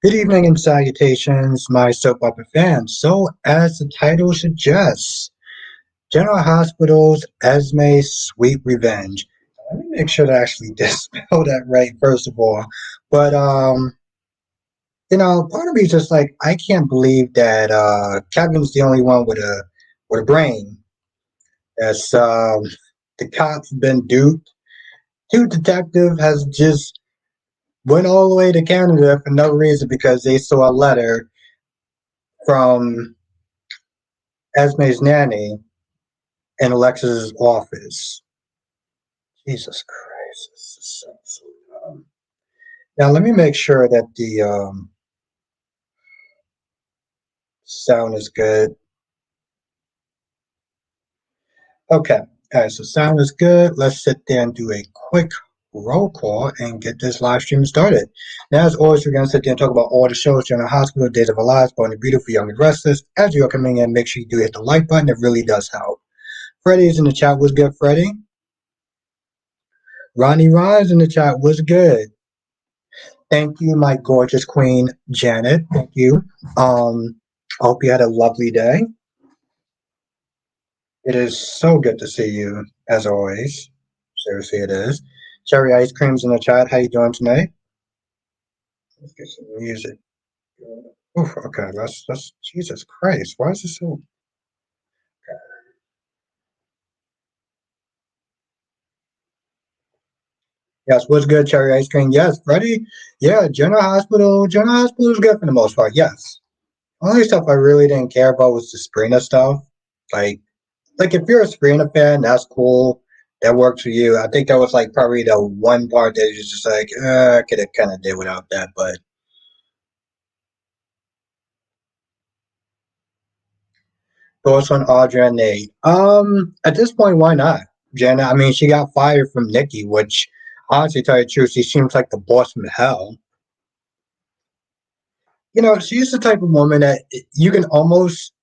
Good evening and salutations, my soap opera fans. So, as the title suggests, General Hospital's Esme's Sweet Revenge. Let me make sure to actually spell that right, first of all. But, part of me is just like, I can't believe that Kevin's the only one with a brain. As the cops been duped. Two detective has just went all the way to Canada for no reason because they saw a letter from Esme's nanny in Alexis's office. Jesus Christ, this is so dumb. Now let me make sure that the sound is good. Okay, all right, so sound is good. Let's sit there and do a quick roll call and get this live stream started. Now, as always, we're going to sit there and talk about all the shows during the hospital, Days of Our Lives, Born the Beautiful, Young and Restless. As you are coming in, make sure you do hit the like button. It really does help. Freddie's in the chat. What's good, Freddie? Ronnie Ryan's in the chat. What's good? Thank you, my gorgeous queen, Janet. Thank you. I hope you had a lovely day. It is so good to see you, as always. Seriously, it is. Cherry Ice Cream's in the chat. How you doing tonight? Let's get some music. Oof, okay, let's Jesus Christ. Why is this so Yes, what's good, Cherry Ice Cream? Yes, Freddie. Yeah, General Hospital. General Hospital is good for the most part, yes. Only stuff I really didn't care about was the Sabrina stuff. Like like if you're a Sabrina fan, that's cool. That works for you. I think that was like probably the one part that is just like, I could have kind of did without that. But thoughts on Audra and Nate? At this point, why not, Jenna? I mean, she got fired from Nikki, which honestly, tell you the truth, she seems like the boss from hell. She's the type of woman that you can almost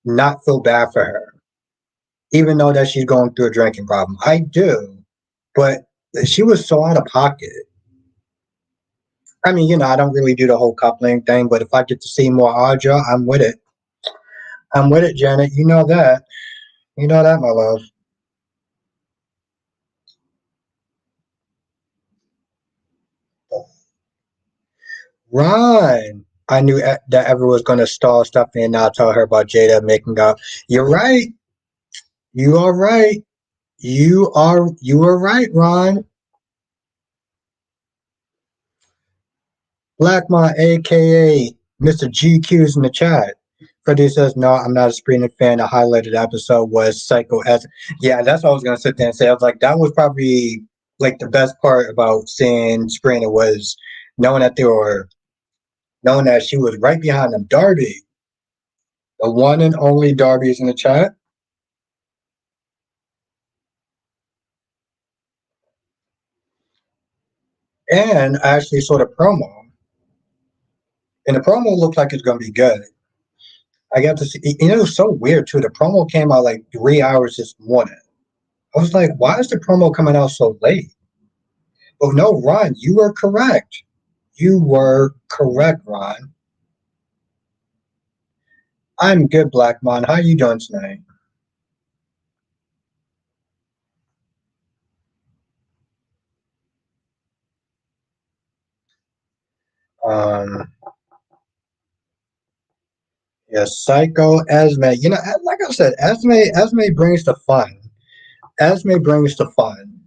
not feel bad for her, even though that she's going through a drinking problem. I do, but she was so out of pocket. I mean, I don't really do the whole coupling thing, but if I get to see more Audra, I'm with it. I'm with it, Janet. You know that. You know that, my love. Ron. I knew that everyone was going to stall Stephanie and not tell her about Jada making up. You're right. You are right. You are right, Ron. Blackmon, aka Mr. GQ's in the chat. Freddie says, no, I'm not a Sabrina fan. The highlighted episode was Psycho S. Yeah, that's what I was going to sit there and say. I was like, that was probably like the best part about seeing Sabrina was knowing that knowing that she was right behind them. Darby, the one and only Darby is in the chat. And I actually saw the promo. And the promo looked like it's going to be good. I got to see, it was so weird too. The promo came out like 3 hours this morning. I was like, why is the promo coming out so late? Oh, no, Ron, you were correct. You were correct, Ron. I'm good, Blackmon. How you doing tonight? Um, yes, Psycho, Esme. Like I said, Esme brings the fun. Esme brings the fun.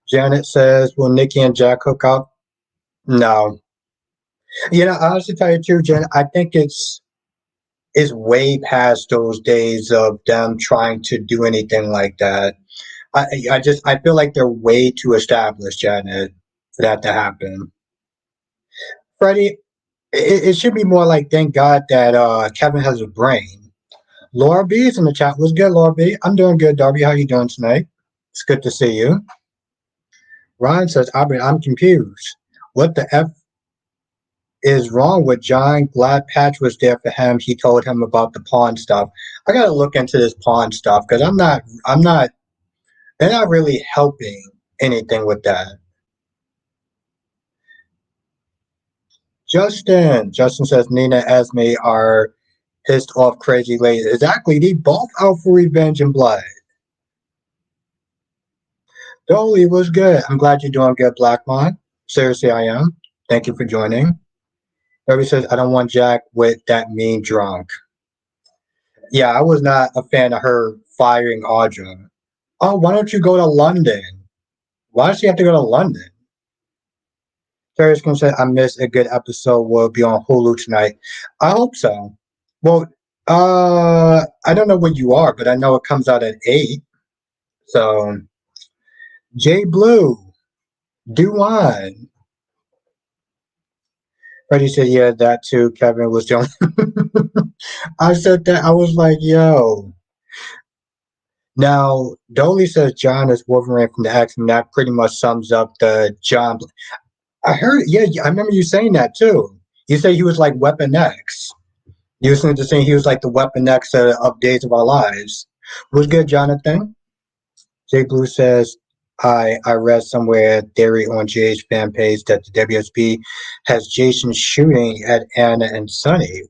Janet says, will Nikki and Jack hook up? No. Honestly, tell you the truth, Janet, I think it's way past those days of them trying to do anything like that. I feel like they're way too established, Janet, for that to happen. Freddie, it should be more like thank God that Kevin has a brain. Laura B is in the chat. What's good, Laura B? I'm doing good, Darby. How you doing tonight? It's good to see you. Ryan says, I'm confused. What the F is wrong with John? Glad Patch was there for him. He told him about the pawn stuff. I gotta look into this pawn stuff because they're not really helping anything with that. Justin says Nina and Esme are pissed off crazy lady. Exactly. They both out for revenge and blood. Dolly was good. I'm glad you're doing good, Blackmon. Seriously, I am. Thank you for joining. Everybody says, I don't want Jack with that mean drunk. Yeah, I was not a fan of her firing Audra. Oh, why don't you go to London? Why does she have to go to London? Terry's gonna say, I missed a good episode. Will be on Hulu tonight. I hope so. Well, I don't know where you are, but I know it comes out at 8. So, J Blue, do on. Freddie said, yeah, that too. Kevin was doing. I said that. I was like, yo. Now, Dolly says John is Wolverine from the X, and that pretty much sums up the John. I heard, yeah, I remember you saying that too. You said he was like Weapon X. You were just saying he was like the Weapon X of Days of Our Lives. Was good, Jonathan? Jay Blue says, I read somewhere theory on Jay's fan page that the WSB has Jason shooting at Anna and Sonny.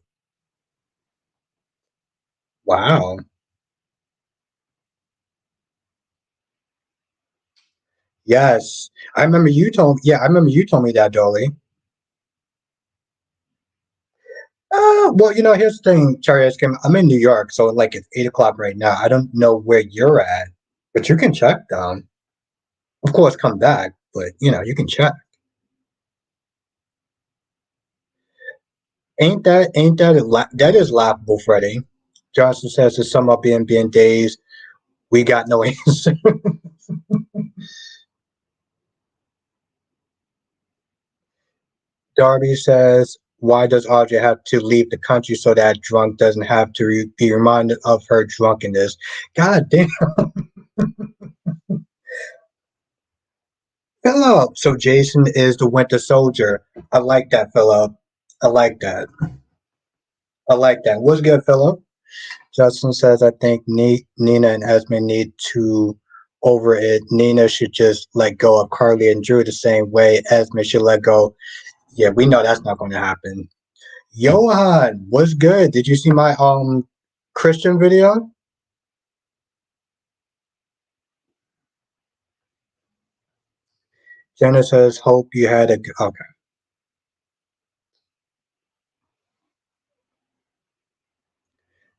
Wow. Yes. I remember you told me that, Dolly. Well, here's the thing, Charlie Kim. I'm in New York, so like it's 8 o'clock right now. I don't know where you're at, but you can check them. Of course, come back, but you can check. That is laughable, Freddie? Johnson says to sum up being days, we got no answer. Darby says, why does Audrey have to leave the country so that drunk doesn't have to be reminded of her drunkenness? God damn, Philip. So Jason is the Winter Soldier. I like that, Philip. I like that. I like that. What's good, Philip? Justin says, I think Nina and Esme need to over it. Nina should just let go of Carly and Drew the same way Esme should let go. Yeah, we know that's not going to happen. Johan, what's good? Did you see my Christian video? Jenna says, hope you had a okay.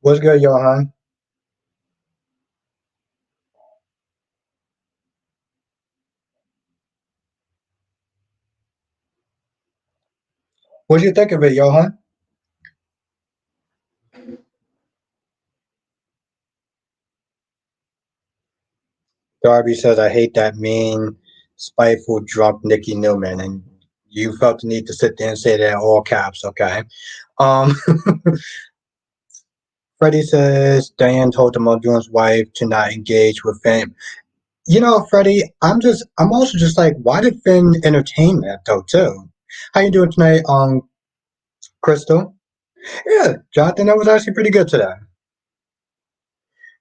What's good, Johan? What do you think of it, Johan? Darby says, I hate that mean, spiteful, drunk Nikki Newman, and you felt the need to sit there and say that in all caps, okay? Um, Freddie says Diane told the Muldoon's wife to not engage with Finn. Freddie, I'm also just like, why did Finn entertain that though too? How you doing tonight, Crystal? Yeah, Jonathan, that was actually pretty good today.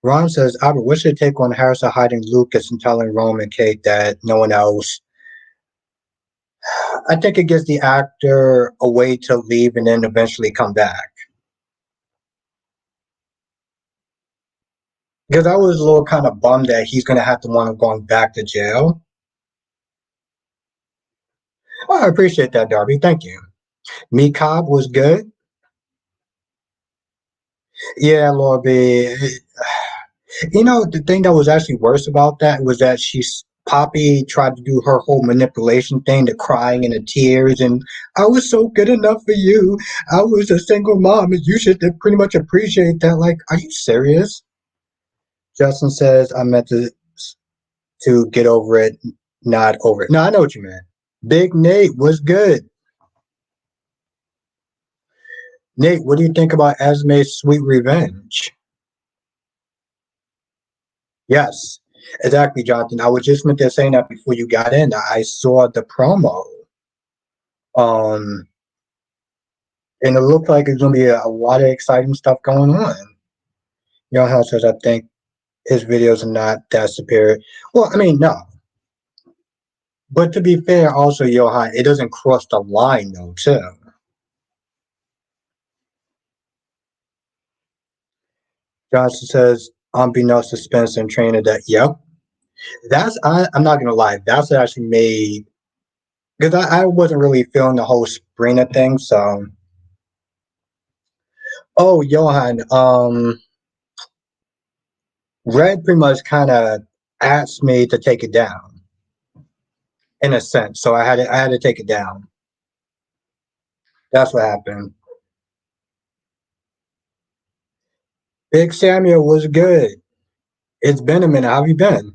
Ron says, Albert, what's your take on Harrison hiding Lucas and telling Rome and Kate that no one else? I think it gives the actor a way to leave and then eventually come back. Because I was a little kind of bummed that he's going to have to want him going back to jail. Oh, I appreciate that, Darby. Thank you. Me Cobb was good. Yeah, Lord B. The thing that was actually worse about that was that Poppy tried to do her whole manipulation thing, the crying and the tears, and I was so good enough for you. I was a single mom, and you should pretty much appreciate that. Like, are you serious? Justin says I meant to get over it, not over it. No, I know what you meant. Big Nate was good. Nate, what do you think about Esme's sweet revenge? Yes, exactly, Jonathan. I was just meant to saying that before you got in. I saw the promo, um, and it looked like it's going to be a lot of exciting stuff going on. Johan says, I think his videos are not that superior. Well, I mean, no. But to be fair, also, Johan, it doesn't cross the line, though, too. Johnson says, unbeknownst to Spencer and Trainer that, yep. I'm not going to lie, that's what actually made, because I wasn't really feeling the whole Sabrina thing, so. Oh, Johan, Red pretty much kind of asked me to take it down, in a sense, so I had to take it down. That's what happened. Big Samuel was good. It's been a minute. How have you been?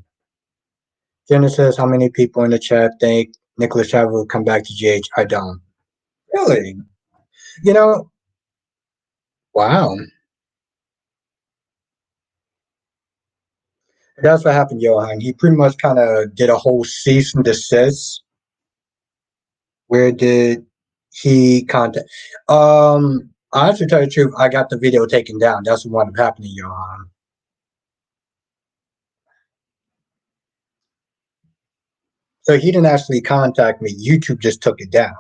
Jenna says, how many people in the chat think Nicholas Chadwick will come back to GH? I don't. Really? You know, wow. That's what happened, Johan. He pretty much kind of did a whole cease and desist. Where did he contact? Honestly, to tell you the truth, I got the video taken down. That's what wound up happening, Johan. So he didn't actually contact me. YouTube just took it down.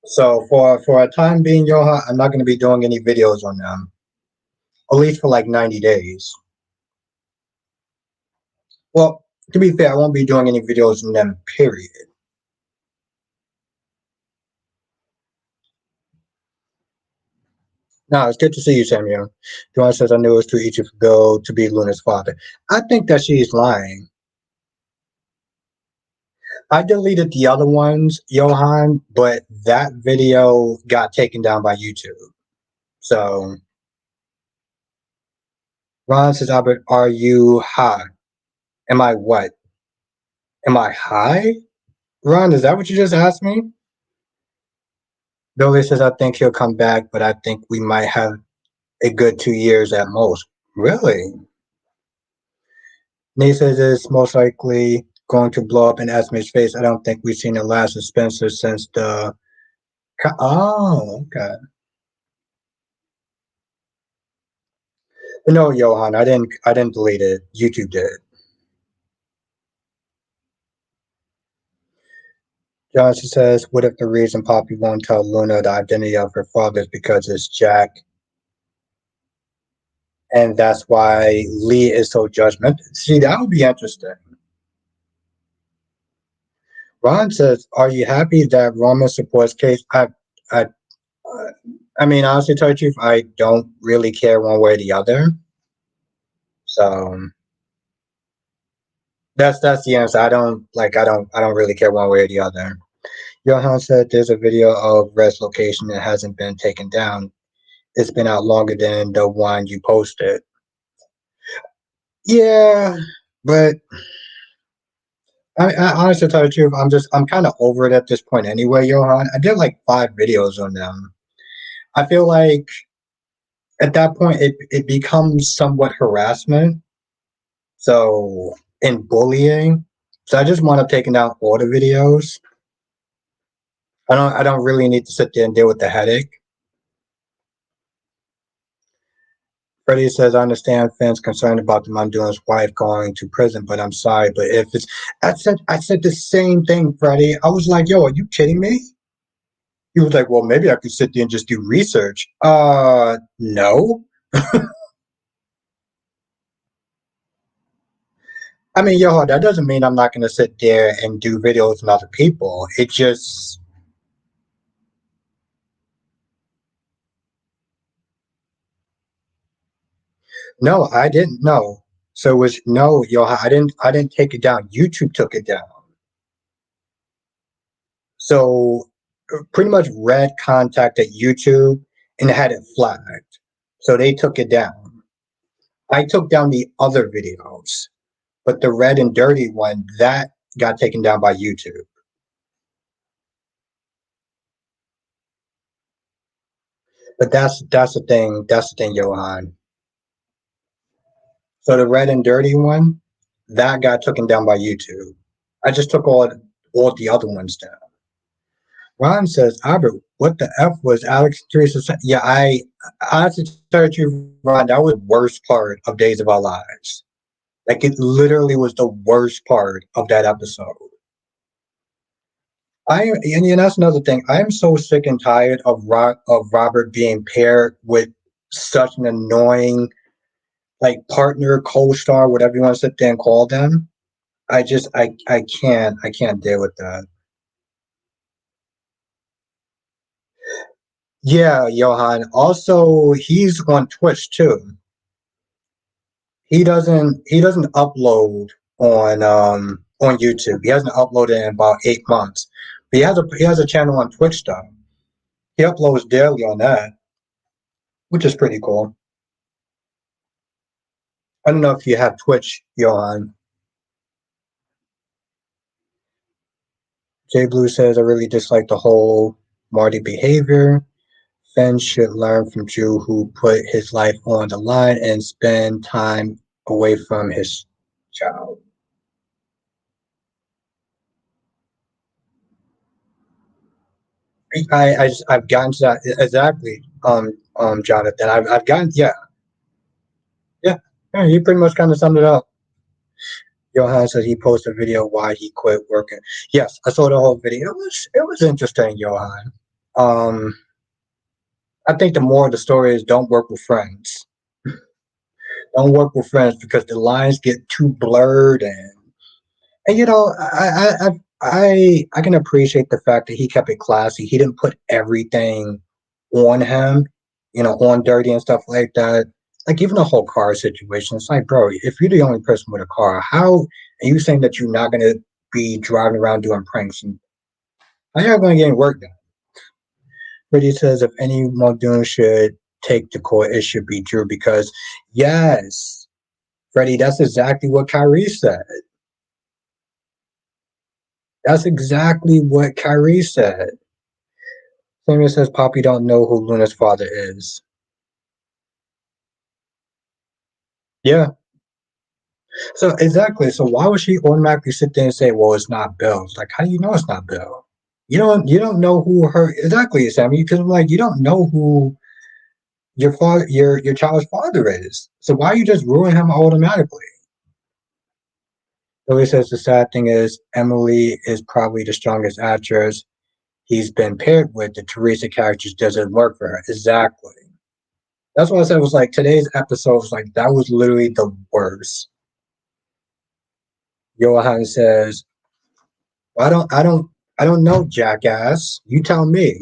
So for a time being, Johan, I'm not going to be doing any videos on them, at least for like 90 days. Well, to be fair, I won't be doing any videos on them, period. No, it's good to see you, Samuel. Joanne says, I knew it was too easy for Bill to be Luna's father. I think that she's lying. I deleted the other ones, Johan, but that video got taken down by YouTube. So Ron says, Albert, are you high? Am I what? Am I high? Ron, is that what you just asked me? Billy says, I think he'll come back, but I think we might have a good 2 years at most. Really? Nate says it's most likely going to blow up in Esme's face. I don't think we've seen the last of Spencer since the. Oh, okay. No, Johan, I didn't. I didn't delete it. YouTube did. Johnson says, "What if the reason Poppy won't tell Luna the identity of her father is because it's Jack, and that's why Lee is so judgmental?" See, that would be interesting. Ron says, "Are you happy that Roman supports Case?" I, I mean, honestly, to tell you the truth, I don't really care one way or the other. So that's the answer. I don't really care one way or the other. Johan said there's a video of Red's location that hasn't been taken down. It's been out longer than the one you posted. Yeah, but I honestly tell you the truth, I'm kind of over it at this point anyway, Johan. I did like 5 videos on them. I feel like at that point it becomes somewhat harassment. So and bullying. So I just want to take down all the videos. I don't really need to sit there and deal with the headache. Freddie says, I understand fans concerned about the Mondoon's wife going to prison, but I'm sorry. But if it's I said the same thing, Freddie. I was like, yo, are you kidding me? He was like, well, maybe I could sit there and just do research. No. I mean, yo, that doesn't mean I'm not gonna sit there and do videos on other people. It just no, I didn't know. So it was no, yo, I didn't take it down. YouTube took it down. So pretty much Red contacted YouTube and had it flagged. So they took it down. I took down the other videos, but the Red and Dirty one, that got taken down by YouTube. But that's the thing, Johan. So the Red and Dirty one, that got taken down by YouTube. I just took all the other ones down. Ron says, Albert, what the F was Alex and Teresa saying? Yeah, I honestly tell you, Ron, that was the worst part of Days of Our Lives. Like it literally was the worst part of that episode. And that's another thing. I am so sick and tired of Robert being paired with such an annoying like partner, co-star, whatever you want to sit there and call them. I can't deal with that. Yeah, Johan. Also, he's on Twitch too. He doesn't upload on YouTube. He hasn't uploaded in about 8 months. But he has a channel on Twitch though. He uploads daily on that, which is pretty cool. I don't know if you have Twitch, Johan. Jay Blue says I really dislike the whole Marty behavior. Finn should learn from Drew, who put his life on the line and spend time away from his child. I've gotten to that exactly, Jonathan. I've gotten yeah yeah. You pretty much kind of summed it up. Johan said he posted a video why he quit working. Yes, I saw the whole video. It was interesting, Johan. Um, I think the more of the story is don't work with friends. Don't work with friends because the lines get too blurred and I can appreciate the fact that he kept it classy. He didn't put everything on him, on dirty and stuff like that. Like even the whole car situation. It's like, bro, if you're the only person with a car, how are you saying that you're not gonna be driving around doing pranks and how you gonna get any work done? But he says if any Muldoon should take the court, it should be Drew because yes, Freddie, that's exactly what Kyrie said. That's exactly what Kyrie said. Samuel says Poppy don't know who Luna's father is. Yeah. So exactly. So why would she automatically sit there and say, "Well, it's not Bill"? It's like, how do you know it's not Bill? You don't know who her exactly, Sammy, because like you don't know who your father your child's father is. So why are you just ruling him automatically? Billy says the sad thing is Emily is probably the strongest actress he's been paired with. The Teresa character doesn't work for her. Exactly. That's what I said. Was like today's episode was like that was literally the worst. Johan says, I don't know, jackass. You tell me.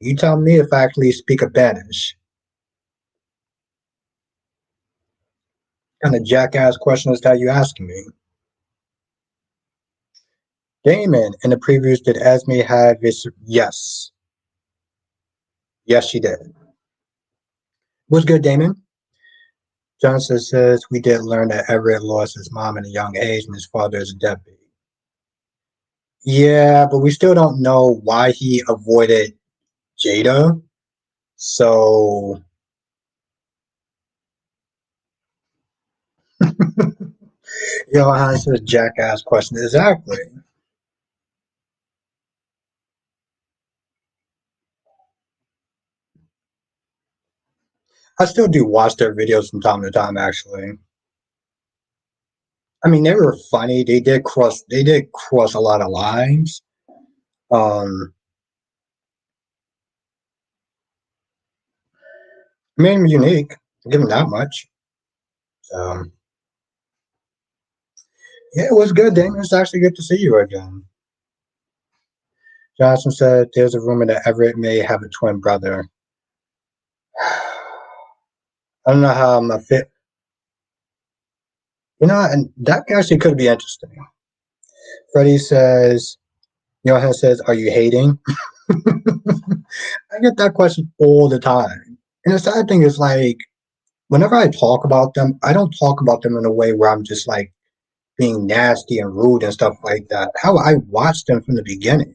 You tell me if I actually speak a Spanish. What kind of jackass question is that you asking me? Damon, in the previews, did Esme have his yes. Yes, she did. What's good, Damon? Johnson says we did learn that Everett lost his mom at a young age and his father is a deadbeat. Yeah, but we still don't know why he avoided Jada. So answer a jackass question. Exactly. I still do watch their videos from time to time. Actually, I mean they were funny. They did cross a lot of lines. Um, Made them unique. Give them that much. So yeah, it was good, Damon. It's actually good to see you again. Johnson said there's a rumor that Everett may have a twin brother. I don't know how I'm gonna fit. And that actually could be interesting. Freddie says, Johan says, "Are you hating?" I get that question all the time. And the sad thing is, like, whenever I talk about them, I don't talk about them in a way where I'm just like being nasty and rude and stuff like that. How I watched them from the beginning.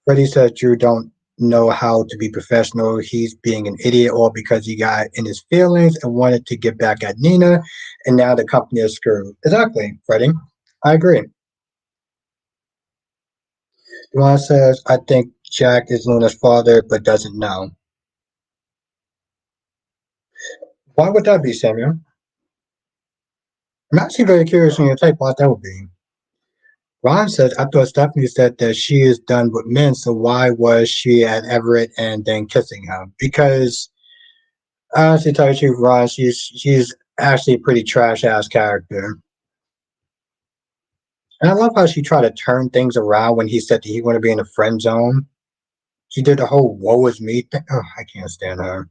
Freddie says Drew don't know how to be professional. He's being an idiot all because he got in his feelings and wanted to get back at Nina, and now the company is screwed. Exactly, Freddie. I agree. Duane says, I think Jack is Luna's father, but doesn't know. Why would that be, Samuel? I'm actually very curious on your take what that would be. Ron says, I thought Stephanie said that she is done with men, so why was she at Everett and then kissing him? Because Honestly, tell you the truth, Ron, she's actually a pretty trash ass character. And I love how she tried to turn things around when he said that he wanted to be in the friend zone. She did the whole "woe is me" thing. Oh, I can't stand her.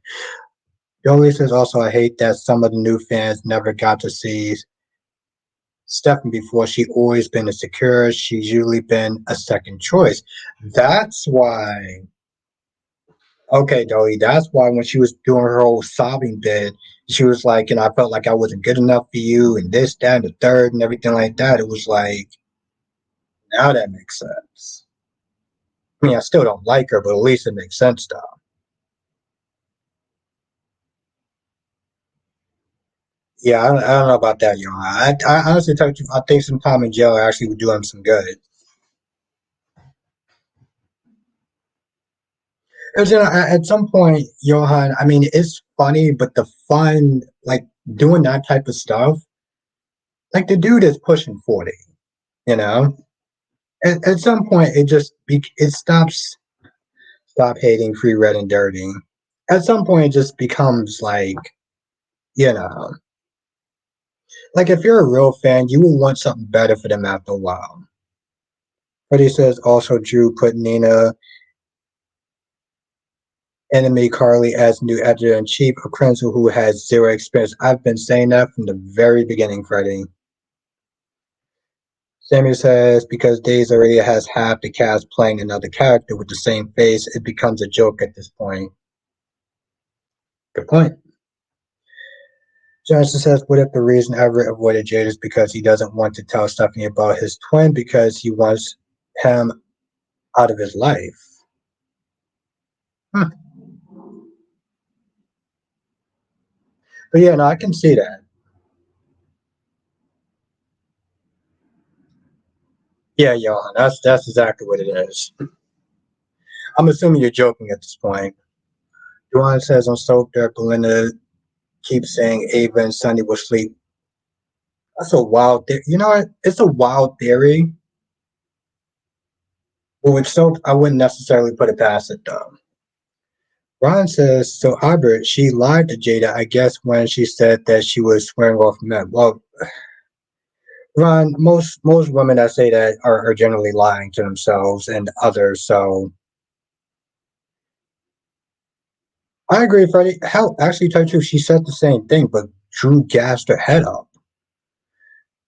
Jolie says also, I hate that some of the new fans never got to see Stephanie before. She always been insecure. She's usually been a second choice. That's why. Okay, Dolly, that's why when she was doing her whole sobbing bit, she was like, I felt like I wasn't good enough for you, and this, that, and the third, and everything like that. It was like, now that makes sense. I mean, I still don't like her, but at least it makes sense, though. Yeah, I don't know about that, you know. I honestly tell you, I think some time in jail actually would do him some good. Because at some point, Johan, I mean, it's funny, but the fun, like doing that type of stuff, like the dude is pushing 40, you know? At some point, it stop hating free, red, and dirty. At some point, it just becomes like, you know, like if you're a real fan, you will want something better for them after a while. But he says also Drew put Nina enemy Carly as new editor in chief, a criminal who has zero experience. I've been saying that from the very beginning, Freddie. Samuel says because Days already has half the cast playing another character with the same face, it becomes a joke at this point. Good point. Johnson says, what if the reason Everett avoided Jade is because he doesn't want to tell Stephanie about his twin because he wants him out of his life? Huh. But yeah, no, I can see that. Yeah, Johan, that's exactly what it is. I'm assuming you're joking at this point. Johan says on soap that Belinda keeps saying Ava and Sunny will sleep. That's a wild theory. You know what? It's a wild theory. But with soap, I wouldn't necessarily put it past it though. Ron says, so Albert, she lied to Jada, I guess, when she said that she was swearing off men. Well, Ron, most women that say that are generally lying to themselves and others. So I agree, Freddie. Hell, actually, tell you the truth, she said the same thing, but Drew gassed her head up.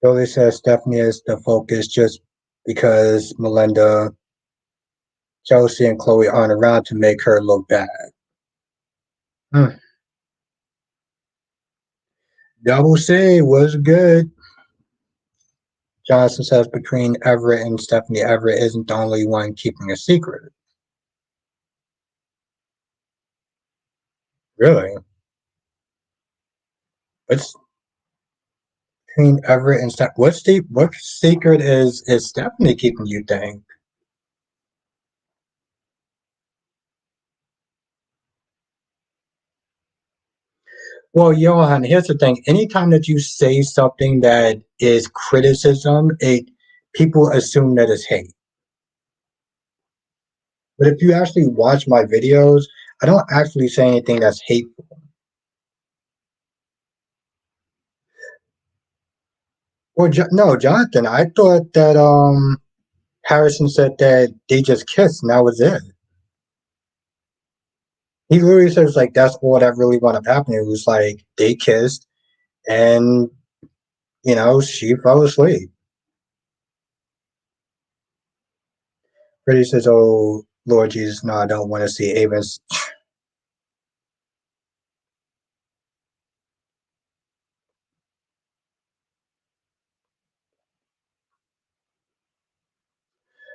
Billy says Stephanie is the focus just because Melinda, Chelsea, and Chloe aren't around to make her look bad. Hmm. Double C was good. Johnson says between Everett and Stephanie, Everett isn't the only one keeping a secret. Really? What's between Everett and Stephanie? What secret is Stephanie keeping, you think? Well, Johan, here's the thing. Anytime that you say something that is criticism, it people assume that it's hate. But if you actually watch my videos, I don't actually say anything that's hateful. Well, no, Jonathan, I thought that Harrison said that they just kissed and that was it. He literally says like that's all that really wound up happening. It was like they kissed and she fell asleep. Pretty says, "Oh Lord Jesus, no, I don't want to see Avens."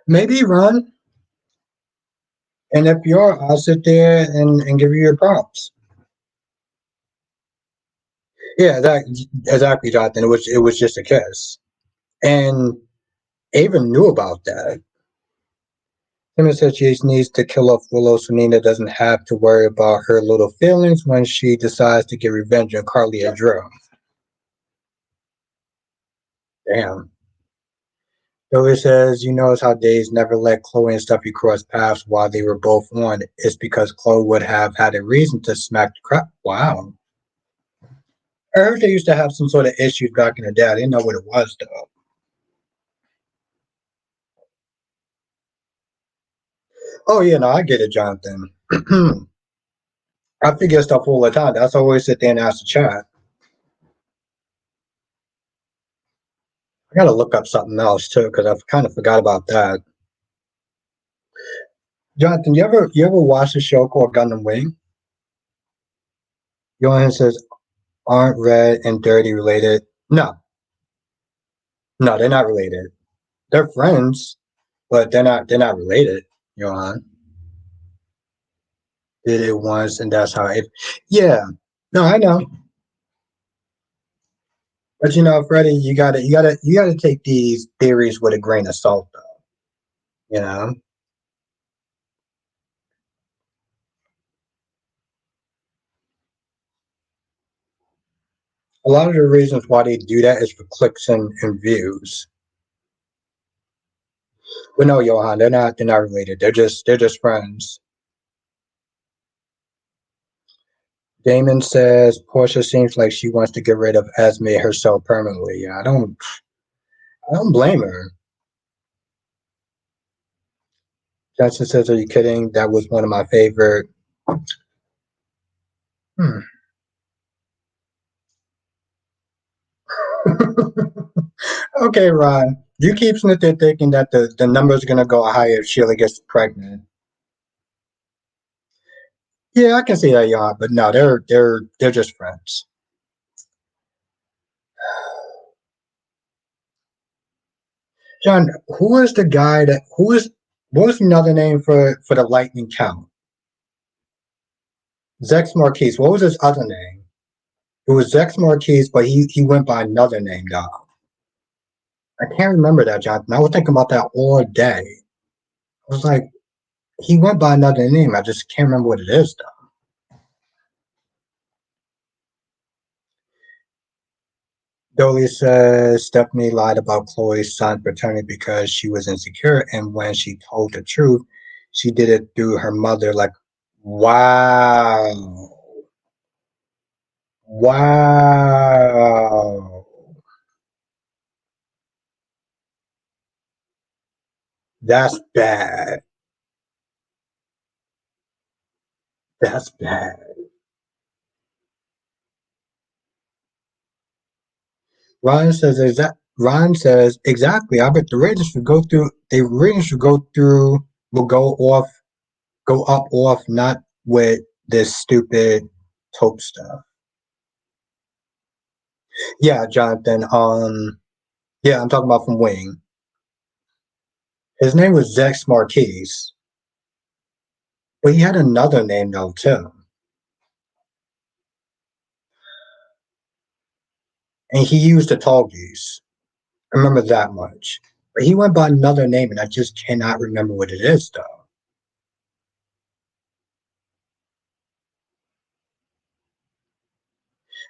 Maybe run, and if you're, I'll sit there and give you your props. Yeah, that exactly, Jonathan. It was just a kiss, and Ava knew about that. Simon said she needs to kill off Willow so Nina doesn't have to worry about her little feelings when she decides to get revenge on Carly and Drew. Damn. Billy says, you notice how Days never let Chloe and Steffi cross paths while they were both on. It's because Chloe would have had a reason to smack the crap. Wow. I heard they used to have some sort of issues back in the day. I didn't know what it was, though. Oh, yeah, no, I get it, Jonathan. I figure stuff all the time. That's why I always sit there and ask the chat. I gotta look up something else, too, because I kind of forgot about that. Jonathan, you ever watch a show called Gundam Wing? Johan says, aren't Red and Dirty related? No, no, they're not related. They're friends, but they're not related, Johan. Did it once and that's how it yeah. No, I know. But Freddie, you gotta take these theories with a grain of salt though. You know? A lot of the reasons why they do that is for clicks and views. But no, Johan, they're not related. They're just friends. Damon says Portia seems like she wants to get rid of Esme herself permanently. Yeah, I don't blame her. Justin says, "Are you kidding? That was one of my favorite." Hmm. Okay, Ron. You keep sitting there thinking that the number's gonna go higher if Sheila gets pregnant. Yeah, I can see that, yeah, but no, they're just friends. John, who is the guy that who is what was another name for the lightning count? Zex Marquise. What was his other name? It was Zex Marquise, but he went by another name, dog. I can't remember that, Jonathan. I was thinking about that all day. I was like, he went by another name. I just can't remember what it is, though. Dolly says Stephanie lied about Chloe's son's paternity because she was insecure, and when she told the truth, she did it through her mother. Like, wow, wow, that's bad. That's bad. Ryan says exactly. I bet the ratings should go through. The ratings should go through. Will go up off, not with this stupid taupe stuff. Yeah, Jonathan. Yeah, I'm talking about from Wing. His name was Zex Marquise, but he had another name though too, and he used the tall geese. I remember that much. But he went by another name, and I just cannot remember what it is though.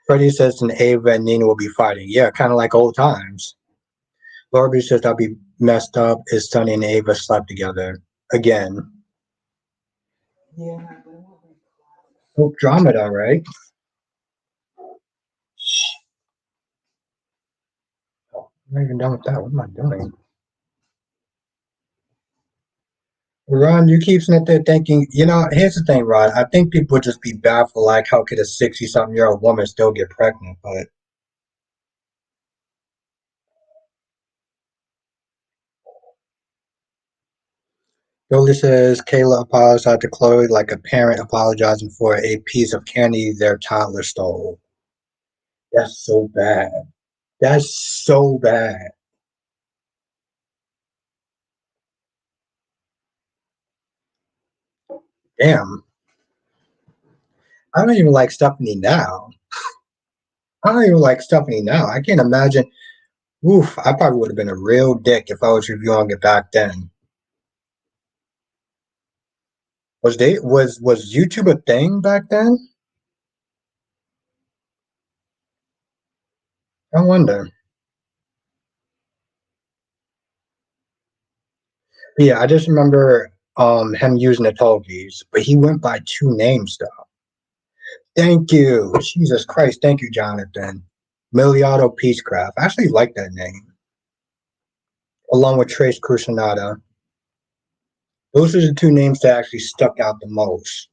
Freddie says and Ava and Nina will be fighting. Yeah, kind of like old times. Laura says I'll be messed up. Is Sonny and Ava slept together again? Yeah, so drama though, right? Oh, I'm not even done with that. What am I doing? Ron, you keep sitting there thinking, here's the thing, Ron. I think people would just be baffled, like, how could a 60-something-year-old woman still get pregnant? But Jolie says Kayla apologized to Chloe like a parent apologizing for a piece of candy their toddler stole. That's so bad. That's so bad. Damn. I don't even like Stephanie now. I don't even like Stephanie now. I can't imagine. Oof, I probably would have been a real dick if I was reviewing it back then. Was YouTube a thing back then? I wonder. Yeah, I just remember him using the Tolkies, but he went by two names though. Thank you. Jesus Christ, thank you, Jonathan. Miliato Peacecraft. I actually like that name. Along with Trace Crucinata. Those are the two names that actually stuck out the most.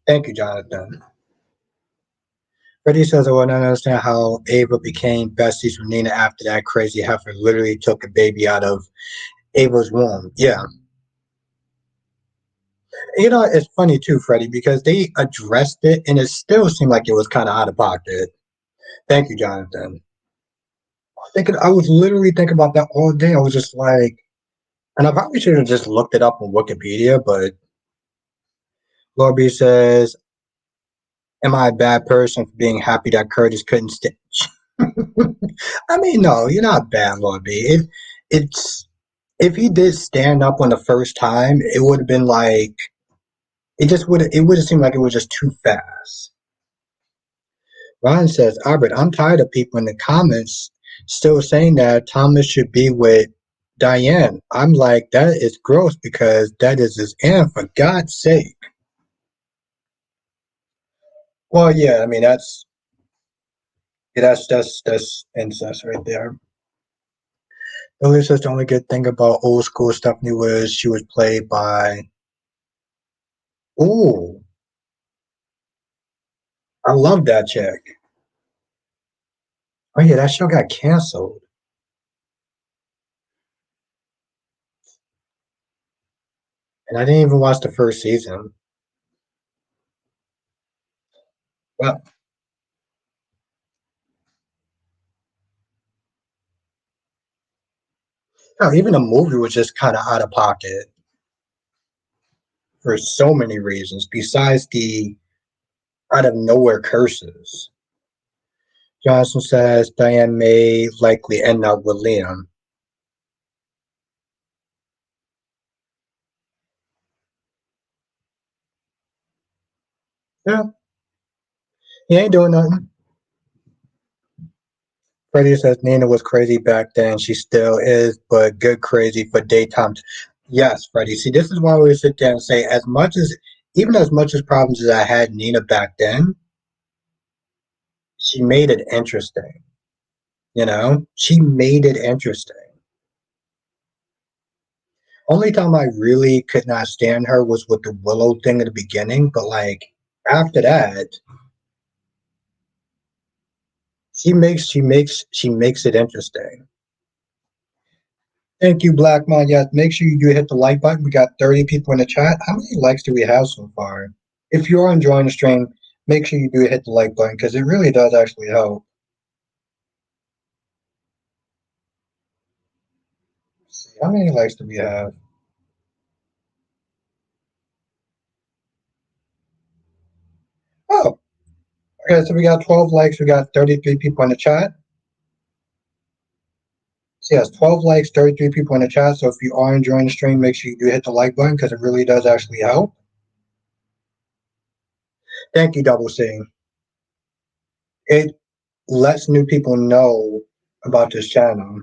Thank you, Jonathan. Freddie says I would not understand how Ava became besties with Nina after that crazy heifer literally took a baby out of Ava's womb. Yeah. You know, it's funny too, Freddie, because they addressed it and it still seemed like it was kind of out of pocket. Thank you, Jonathan. I was literally thinking about that all day. I was just like, and I probably should have just looked it up on Wikipedia, but Lorby says, am I a bad person for being happy that Curtis couldn't stitch? I mean, no, you're not bad, Lord B. It's if he did stand up on the first time, it would have been like it would have seemed like it was just too fast. Ron says, Albert, I'm tired of people in the comments still saying that Thomas should be with Diane. I'm like, that is gross because that is his aunt, for God's sake. Well, yeah, I mean that's incest right there. Lily says the only good thing about old school Stephanie was she was played by. Ooh, I love that chick. Oh yeah, that show got canceled, and I didn't even watch the first season. Well, no, even the movie was just kind of out of pocket for so many reasons. Besides the out of nowhere curses, Johnson says Diane may likely end up with Liam. Yeah, he ain't doing nothing. Freddie says Nina was crazy back then. She still is, but good crazy for daytime. Yes, Freddie. See, this is why we sit there and say, even as much as problems as I had Nina back then, she made it interesting. You know, she made it interesting. Only time I really could not stand her was with the Willow thing at the beginning, but like after that, she makes it interesting. Thank you, Black Man. Yes, make sure you do hit the like button. We got 30 people in the chat. How many likes do we have so far? If you are enjoying the stream, make sure you do hit the like button because it really does actually help. Let's see, how many likes do we have? Oh, okay, so we got 12 likes. We got 33 people in the chat. So yes, 12 likes, 33 people in the chat. So if you are enjoying the stream, make sure you do hit the like button because it really does actually help. Thank you, Double C. It lets new people know about this channel.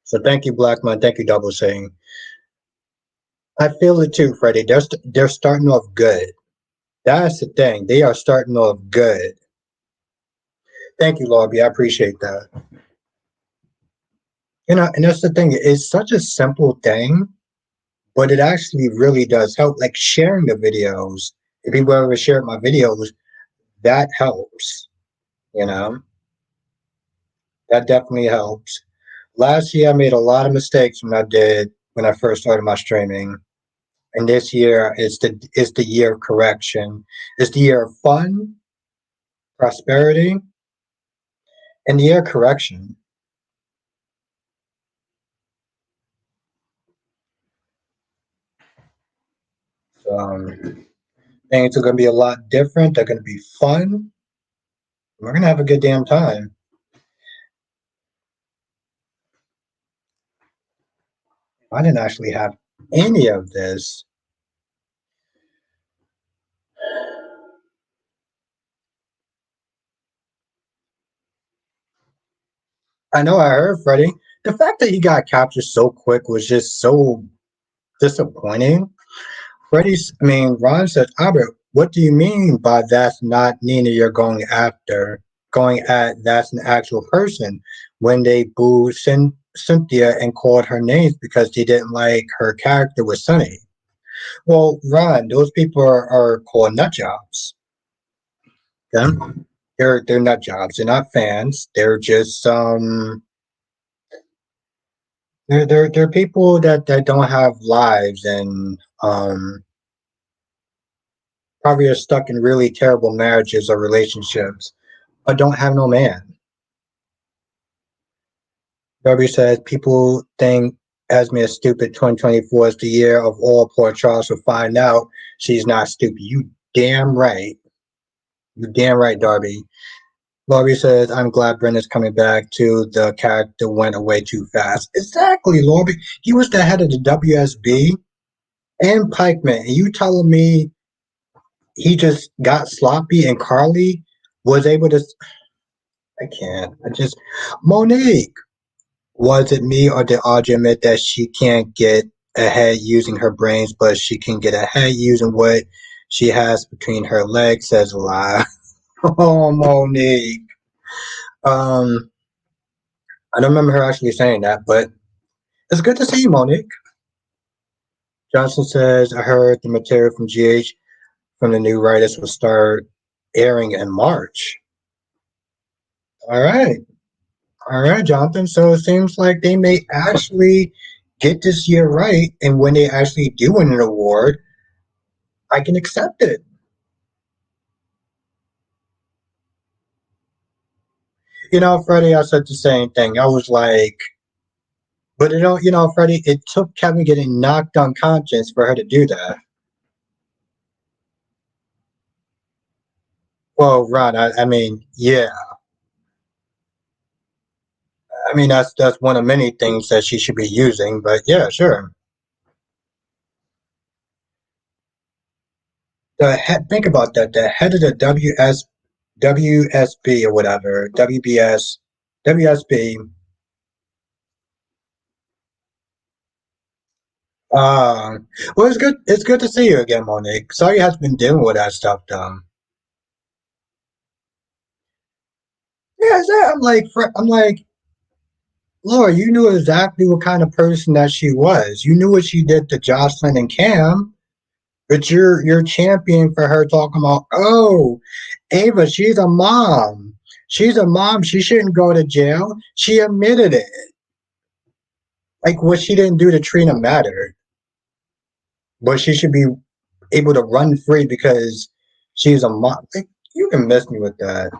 So thank you, Black Man. Thank you, Double C. I feel it too, Freddie. They're starting off good. That's the thing. They are starting off good. Thank you, Lobby. I appreciate that. You know, and that's the thing. It's such a simple thing, but it actually really does help. Like sharing the videos. If people ever share my videos, that helps. You know, that definitely helps. Last year, I made a lot of mistakes when I first started my streaming, and this year is the year of correction. It's the year of fun, prosperity, and the year of correction. So, things are going to be a lot different. They're going to be fun. We're going to have a good damn time. I didn't actually have any of this. I know I heard Freddie. The fact that he got captured so quick was just so disappointing. Ron said, Albert, what do you mean by that's not Nina you're going after? Going at that's an actual person when they booed Cynthia and called her names because they didn't like her character with Sunny. Well, Ron, those people are called nut jobs. Yeah? They're nut jobs. They're not fans. They're just they're people that don't have lives and probably are stuck in really terrible marriages or relationships, but don't have no man. Darby says people think Esme is stupid. 2024 is the year of all poor Charles will find out she's not stupid. You damn right. You damn right, Darby. Laurie says, I'm glad Brenda's coming back too. The character went away too fast. Exactly, Laurie. He was the head of the WSB and Pikeman. And you telling me he just got sloppy and Carly was able to. I can't. I just. Monique. Was it me or did Audrey admit that she can't get ahead using her brains, but she can get ahead using what she has between her legs? Says a lie. Oh, Monique. Um, I don't remember her actually saying that, but it's good to see you, Monique. Johnson says, I heard the material from GH from the new writers will start airing in March. All right. All right, Jonathan. So it seems like they may actually get this year right. And when they actually do win an award, I can accept it. Freddie, I said the same thing. I was like, but Freddie, it took Kevin getting knocked unconscious for her to do that. Well, Ron, yeah. That's one of many things that she should be using, but yeah, sure. Think about that. The head of the WSB or whatever, WBS, WSB. Well, it's good. It's good to see you again, Monique. Sorry you have been dealing with that stuff, though. Yeah, I'm like, Laura, you knew exactly what kind of person that she was. You knew what she did to Jocelyn and Cam, but you're champion for her talking about, oh, Ava, she's a mom. She's a mom. She shouldn't go to jail. She admitted it. Like what she didn't do to Trina mattered, but she should be able to run free because she's a mom. Like, you can miss me with that.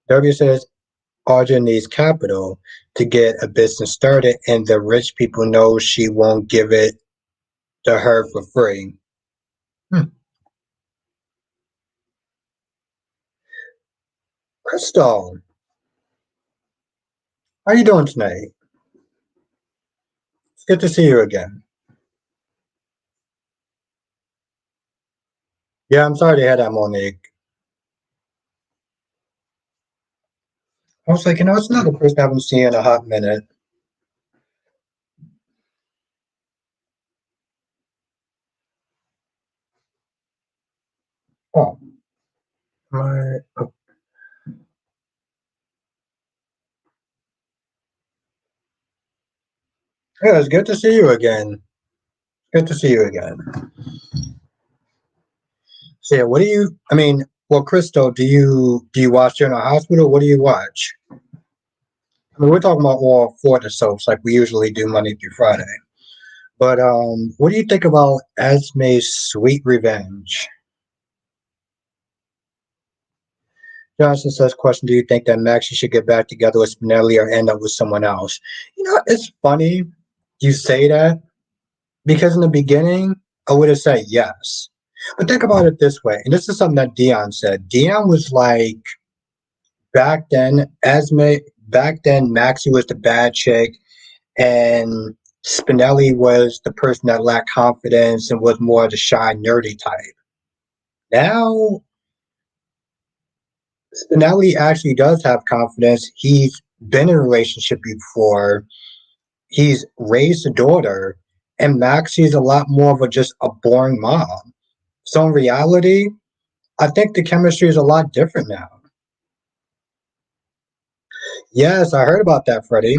W says Audra needs capital to get a business started, and the rich people know she won't give it to her for free. Hmm. Crystal, how you doing tonight? It's good to see you again. Yeah, I'm sorry to hear that, Monique. I was like, it's another person I haven't seen in a hot minute. Oh, my. Oh, yeah, it's good to see you again. Good to see you again. So yeah, what do you? Well, Crystal, do you watch General Hospital? What do you watch? We're talking about all four of the soaps like we usually do Monday through Friday. But what do you think about Esme's Sweet Revenge? Johnson says, question, do you think that Maxie should get back together with Spinelli or end up with someone else? It's funny you say that because in the beginning, I would have said yes. But think about it this way, and this is something that Dion said. Dion was like, back then, back then, Maxie was the bad chick, and Spinelli was the person that lacked confidence and was more the shy, nerdy type. Now, Spinelli actually does have confidence. He's been in a relationship before. He's raised a daughter, and Maxie's a lot more of a just a boring mom. So in reality, I think the chemistry is a lot different now. Yes, I heard about that, Freddie.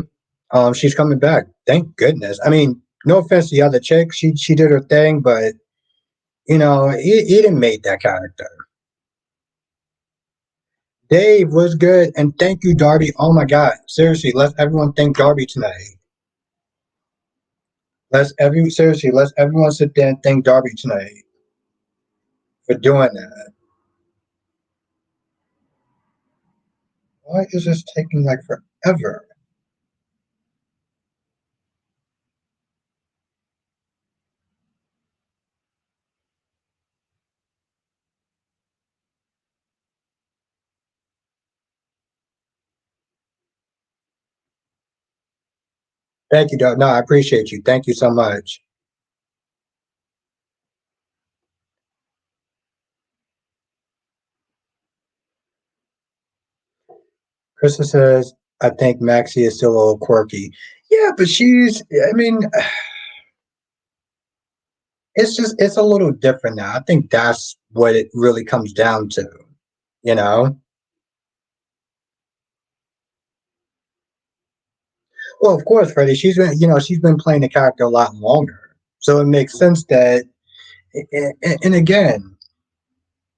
She's coming back. Thank goodness. I mean, no offense to the other chick, she did her thing, but Eden made that character. Dave was good, and thank you, Darby. Oh my God, seriously, let's everyone thank Darby tonight. Let's everyone sit there and thank Darby tonight for doing that. Why is this taking like forever? Thank you, Darby. No, I appreciate you. Thank you so much. Krista says, I think Maxie is still a little quirky. Yeah, but I mean, it's a little different now. I think that's what it really comes down to, you know? Well, of course, Freddie, she's been playing the character a lot longer. So it makes sense that, and again,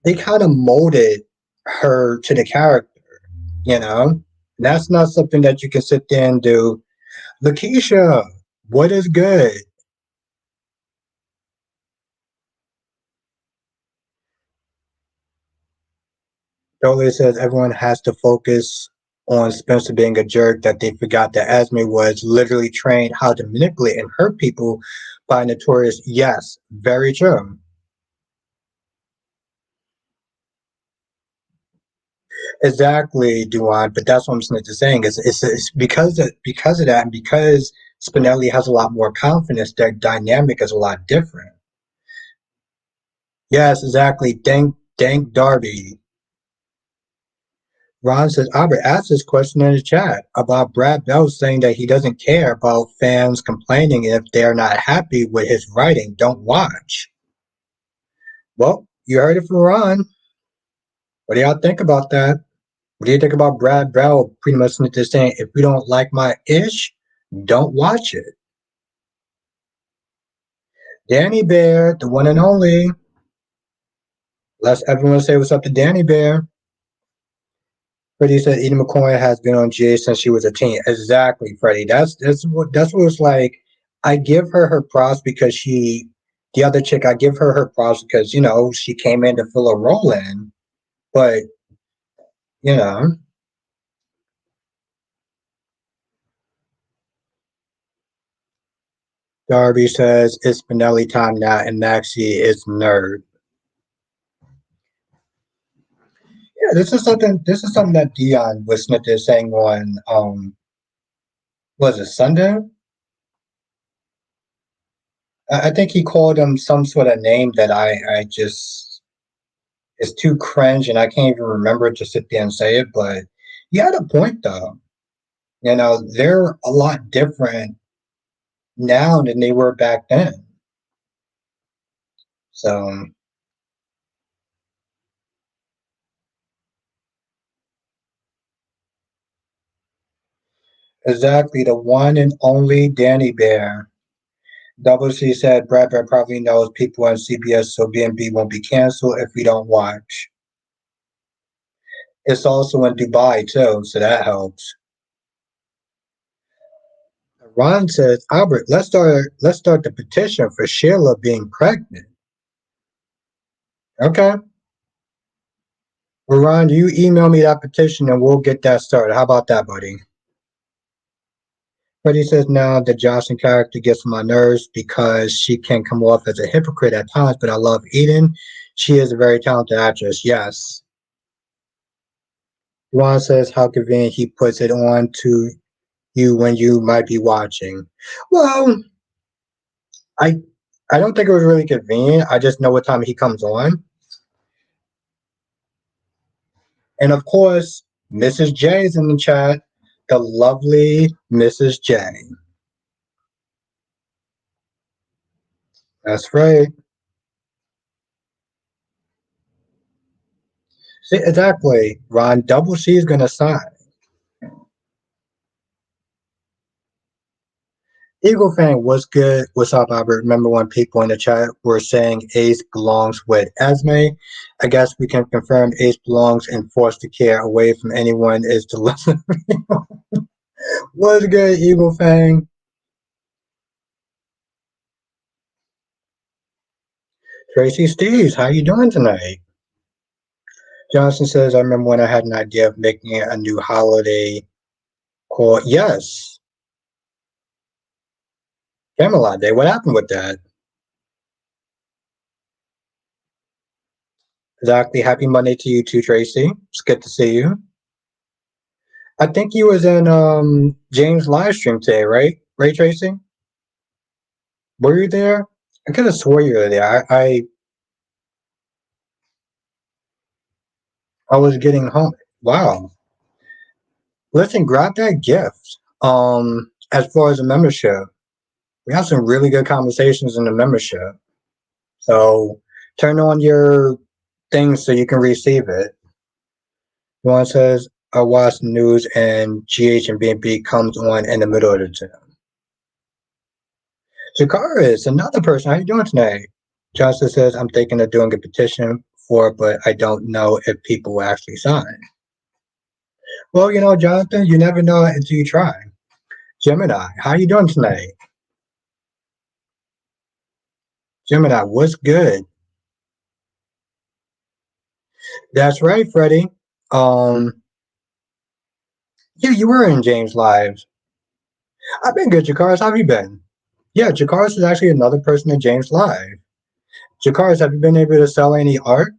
they kind of molded her to the character, you know? And that's not something that you can sit there and do. Lakeisha, what is good? Dolly says everyone has to focus on Spencer being a jerk, that they forgot that Esme was literally trained how to manipulate and hurt people by Notorious. Yes, very true. Exactly, Duan. But that's what I'm saying. It's because of that, and because Spinelli has a lot more confidence. Their dynamic is a lot different. Yes, exactly. Thank Darby. Ron says, Albert asked this question in the chat about Brad Bell saying that he doesn't care about fans complaining if they're not happy with his writing. Don't watch. Well, you heard it from Ron. What do y'all think about that? What do you think about Brad Bell pretty much just saying, if you don't like my ish, don't watch it? Danny Bear, the one and only. Let's everyone say what's up to Danny Bear. Freddie said Edie McCoy has been on GA since she was a teen. Exactly, Freddie. That's what it's like. I give her her props because the other chick, I give her her props because she came in to fill a role in. But you know, Darby says it's Spinelli time now, and Maxie is nerd. Yeah, this is something. This is something that Dion was Smith is saying on was it Sunday? I think he called him some sort of name that I just it's too cringe and I can't even remember to sit there and say it, but he had a point though. They're a lot different now than they were back then. So exactly the one and only Danny Bear. Double C said Brad Bear probably knows people on CBS, so B&B won't be canceled if we don't watch. It's also in Dubai too, so that helps. Ron says, Albert, let's start the petition for Sheila being pregnant. Okay. Well, Ron, you email me that petition and we'll get that started. How about that, buddy? But he says now the Jocelyn character gets on my nerves because she can come off as a hypocrite at times, but I love Eden. She is a very talented actress. Yes. Ron says how convenient he puts it on to you when you might be watching. Well, I I don't think it was really convenient. I just know what time he comes on. And of course, Mrs. J is in the chat. The lovely Mrs. J. That's right. See, exactly. Ron, Double C is going to sign. Eagle Fang, what's good? What's up, Albert? Remember when people in the chat were saying Ace belongs with Esme? I guess we can confirm Ace belongs in foster care away from anyone is to listen. What's good, Eagle Fang? Tracy Steves, how you doing tonight? Johnson says, I remember when I had an idea of making a new holiday called, yes, Camelot Day. What happened with that? Exactly. Happy Monday to you too, Tracy. It's good to see you. I think you was in James' live stream today, right? Right, Tracy? Were you there? I could have swore you were there. I was getting home. Wow. Listen, grab that gift. As far as a membership, we have some really good conversations in the membership. So turn on your thing so you can receive it. One says, I watch the news and GH and BNB comes on in the middle of the two. Jakara is another person. How you doing tonight? Johnson says, I'm thinking of doing a petition for it, but I don't know if people will actually sign. Well, Jonathan, you never know until you try. Gemini, how you doing tonight? Gemini, what's good? That's right, Freddie. Um, yeah, you were in James Lives. I've been good, Jakaris. How have you been? Yeah, Jakaris is actually another person in James Live. Jakaris, have you been able to sell any art?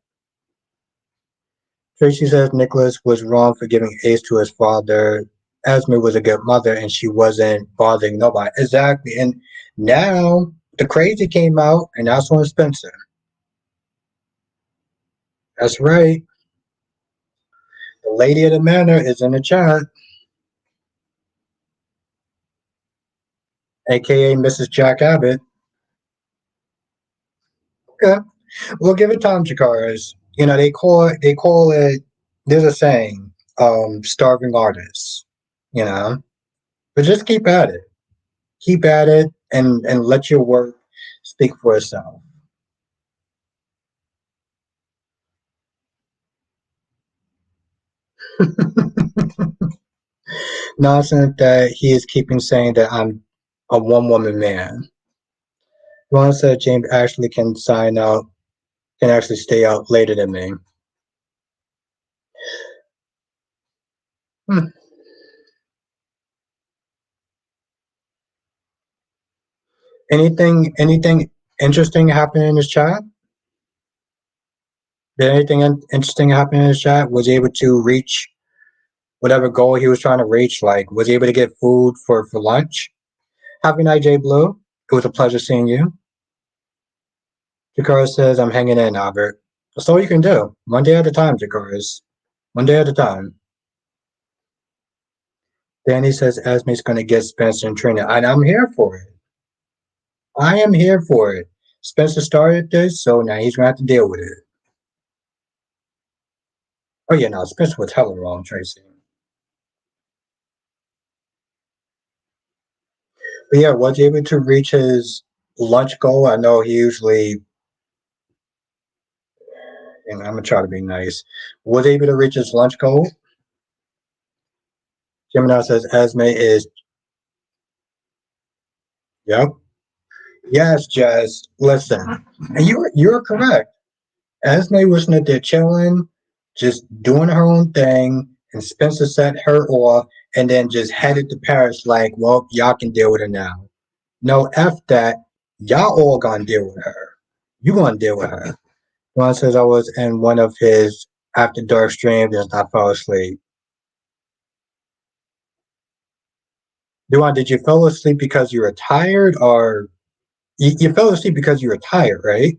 Tracy says Nicholas was wrong for giving Ace to his father. Esme was a good mother and she wasn't bothering nobody. Exactly. And now the crazy came out and that's on Spencer. That's right. The lady of the manor is in the chat, aka Mrs. Jack Abbott. Okay. We'll give it time, Chikaris. They call it there's a saying, starving artists, you know. But just keep at it. Keep at it and let your work speak for itself. Nonsense that he is keeping saying that I'm a one woman man. Ron said James actually can sign out, can actually stay out later than me. Hmm. Anything interesting happen in his chat? Did anything interesting happen in his chat? Was he able to reach whatever goal he was trying to reach? Like, was he able to get food for lunch? Happy night, Jay Blue. It was a pleasure seeing you. Jakara says, I'm hanging in, Albert. That's all you can do. One day at a time, Jakara. One day at a time. Danny says Esme's going to get Spencer and Trina, and I'm here for it. I am here for it. Spencer started this, so now he's going to have to deal with it. Oh, yeah, no, Spencer was hella wrong, Tracy. But yeah, was he able to reach his lunch goal? I know he usually, and I'm going to try to be nice, was he able to reach his lunch goal? Gemini says Esme is, yep. Yes, Jazz, listen. And you're correct. Esme was in there chilling, just doing her own thing, and Spencer set her off and then just headed to Paris like, well, y'all can deal with her now. No, F that. Y'all all gonna deal with her. You gonna deal with her. Ron says I was in one of his after dark streams and I fell asleep. Duan, did you fall asleep because you were tired or you fell asleep because you were tired, right?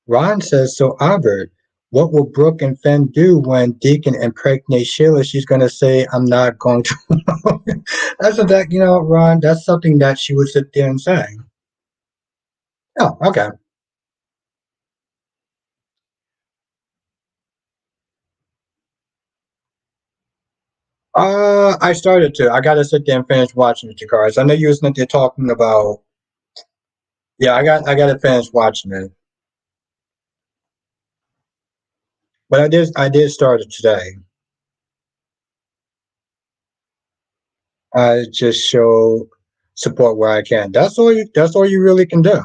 Ron says, so Albert, what will Brooke and Finn do when Deacon impregnates Sheila? She's going to say, I'm not going to. That's what that, Ron, that's something that she would sit there and say. Oh, okay. I started to. I got to sit there and finish watching it, Jakars. I know you was not there talking about. Yeah, I got to finish watching it. But I did start it today. I just show support where I can. That's all you really can do.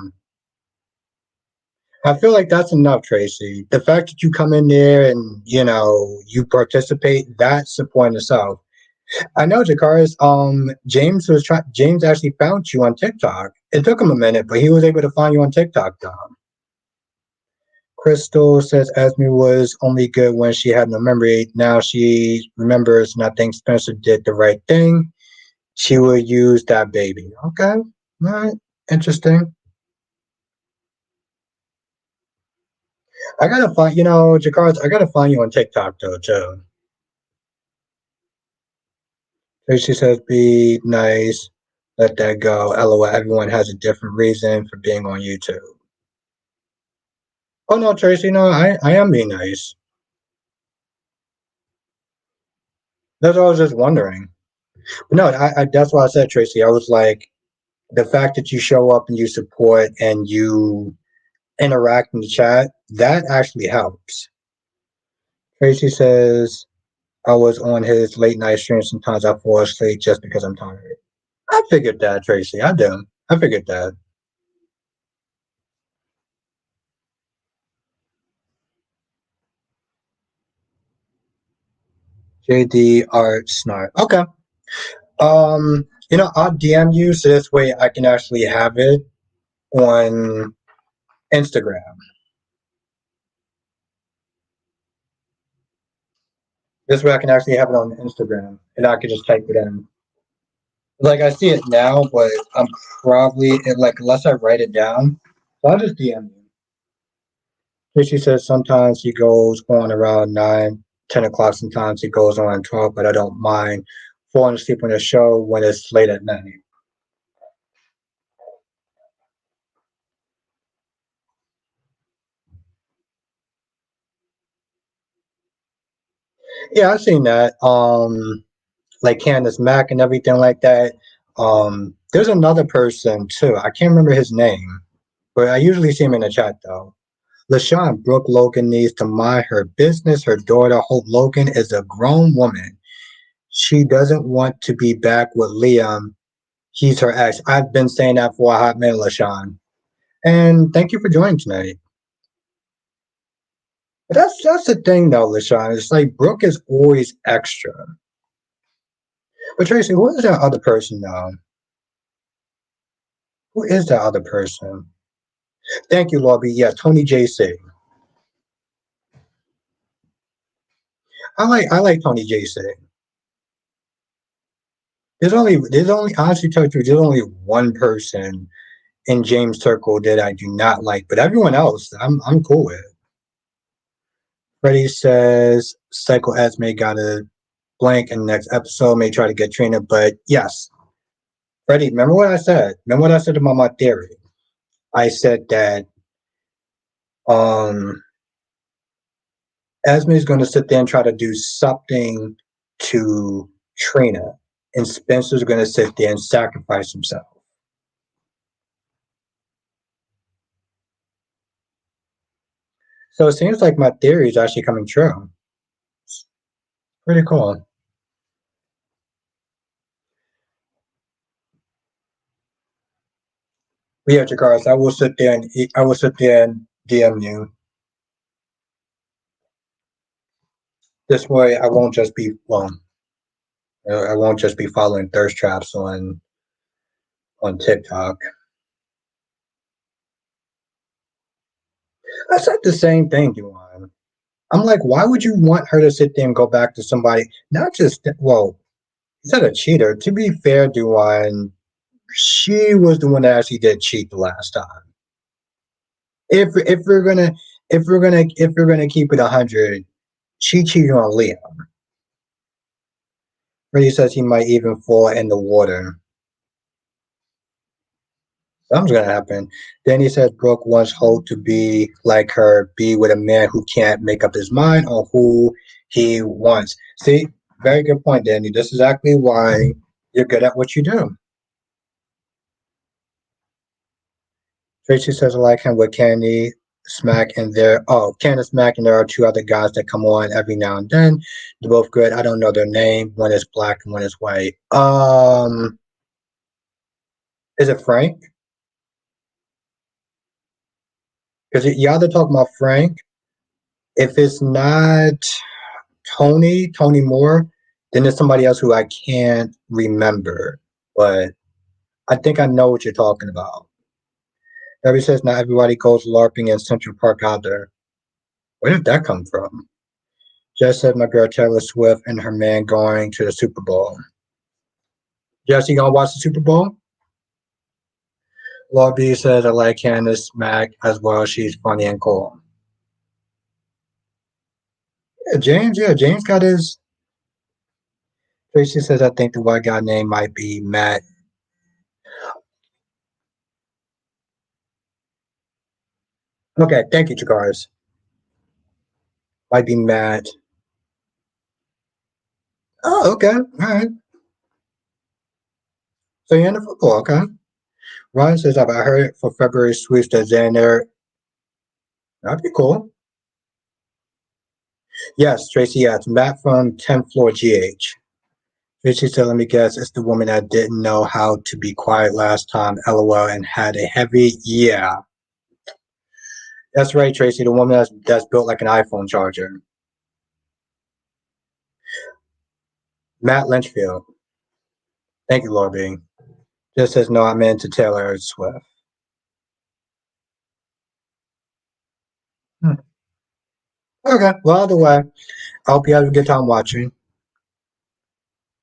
I feel like that's enough, Tracy. The fact that you come in there and you participate, that's the point itself. I know, Jakaris. James actually found you on TikTok. It took him a minute, but he was able to find you on TikTok, though. Crystal says Esme was only good when she had no memory. Now she remembers, and I think Spencer did the right thing. She will use that baby. Okay, all right, interesting. I gotta find, Jakaris. I gotta find you on TikTok though too. Tracy says, be nice, let that go. LOL, everyone has a different reason for being on YouTube. Oh, no, Tracy, no, I am being nice. That's what I was just wondering. No, that's why I said, Tracy. I was like, the fact that you show up and you support and you interact in the chat, that actually helps. Tracy says, I was on his late night stream. Sometimes I fall asleep just because I'm tired. I figured that, Tracy. I do. I figured that. JD Art Snart. Okay. I'll DM you so this way I can actually have it on Instagram. This way I can actually have it on Instagram and I can just type it in. Like I see it now, but I'm probably unless I write it down. So I'll just DM you. So she says sometimes he goes on around 9, 10 o'clock. Sometimes he goes on at 12, but I don't mind falling asleep on the show when it's late at night. Yeah, I've seen that. Like Candace Mack and everything like that. There's another person too. I can't remember his name, but I usually see him in the chat though. LaShawn Brooke Logan needs to mind her business. Her daughter Hope Logan is a grown woman. She doesn't want to be back with Liam. He's her ex. I've been saying that for a hot minute, LaShawn. And thank you for joining tonight. But that's the thing though, LaShawn. It's like Brooke is always extra. But Tracy, who is that other person though? Who is that other person? Thank you, Lobby. Yeah, Tony JC. I like Tony JC. There's only honestly tell you, there's only one person in James Circle that I do not like, but everyone else I'm cool with. Freddie says Psycho Esme got a blank in the next episode, may try to get Trina, but yes. Freddie, remember what I said? Remember what I said about my theory? I said that um Esme is going to sit there and try to do something to Trina, and Spencer's going to sit there and sacrifice himself. So it seems like my theory is actually coming true. Pretty cool. But yeah, Jakaris, I will sit there and DM you. This way, I won't just be following thirst traps on TikTok. I said the same thing, Duan. I'm like, why would you want her to sit there and go back to somebody? Not just well, is that a cheater? To be fair, Duan, she was the one that actually did cheat the last time. If we're gonna if we're gonna keep it 100, she cheated on Liam. He says he might even fall in the water. Something's gonna happen. Then he says Brooke wants Hope to be like her, be with a man who can't make up his mind on who he wants. See, very good point, Danny. This is exactly why you're good at what you do. Tracy says I like him with Candy, Smack, and there. Oh, Candy, Smack, and there are two other guys that come on every now and then. They're both good. I don't know their name. One is black and one is white. Is it Frank? Because y'all are talking about Frank. If it's not Tony Moore, then there's somebody else who I can't remember. But I think I know what you're talking about. Everybody says not everybody goes LARPing in Central Park out there. Where did that come from? Jess said my girl Taylor Swift and her man going to the Super Bowl. Jess, you gonna watch the Super Bowl? Law B says I like Candace Mack as well. She's funny and cool. Yeah, James got his. Tracy says I think the white guy name might be Matt. Okay, thank you, Chikars. Might be Matt. Oh, okay. All right. So you're into football, okay? Ryan says, I've heard for February sweeps that Xander. That'd be cool. Yes, Tracy, yeah, it's Matt from 10th floor GH. Tracy said, let me guess, it's the woman that didn't know how to be quiet last time, LOL, and had a heavy, yeah. That's right, Tracy, the woman that's built like an iPhone charger. Matt Lynchfield. Thank you, Laura B. Just says, no, I'm into Taylor Swift. Hmm. Okay, well, either way, I hope you have a good time watching.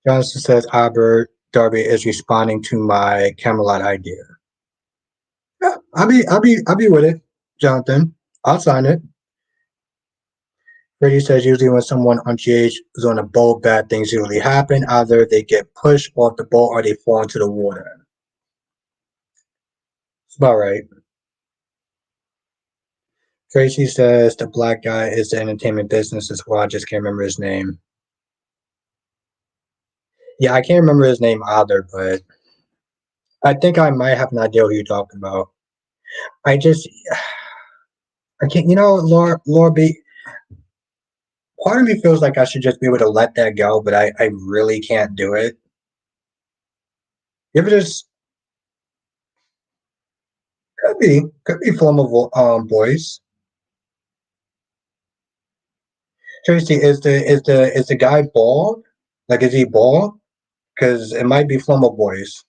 Johnson says Albert Darby is responding to my Camelot idea. Yeah, I'll be with it, Jonathan. I'll sign it. Brady says usually when someone on GH is on a boat, bad things usually happen. Either they get pushed off the boat or they fall into the water. It's about right. Tracy says the black guy is the entertainment business as well. I just can't remember his name. Yeah, I can't remember his name either, but I think I might have an idea who you're talking about. I just, I can't, Laura B. Part of me feels like I should just be able to let that go, but I really can't do it. If it is, could be flammable boys. Tracy, is the guy bald? Like, is he bald? Because it might be flammable boys.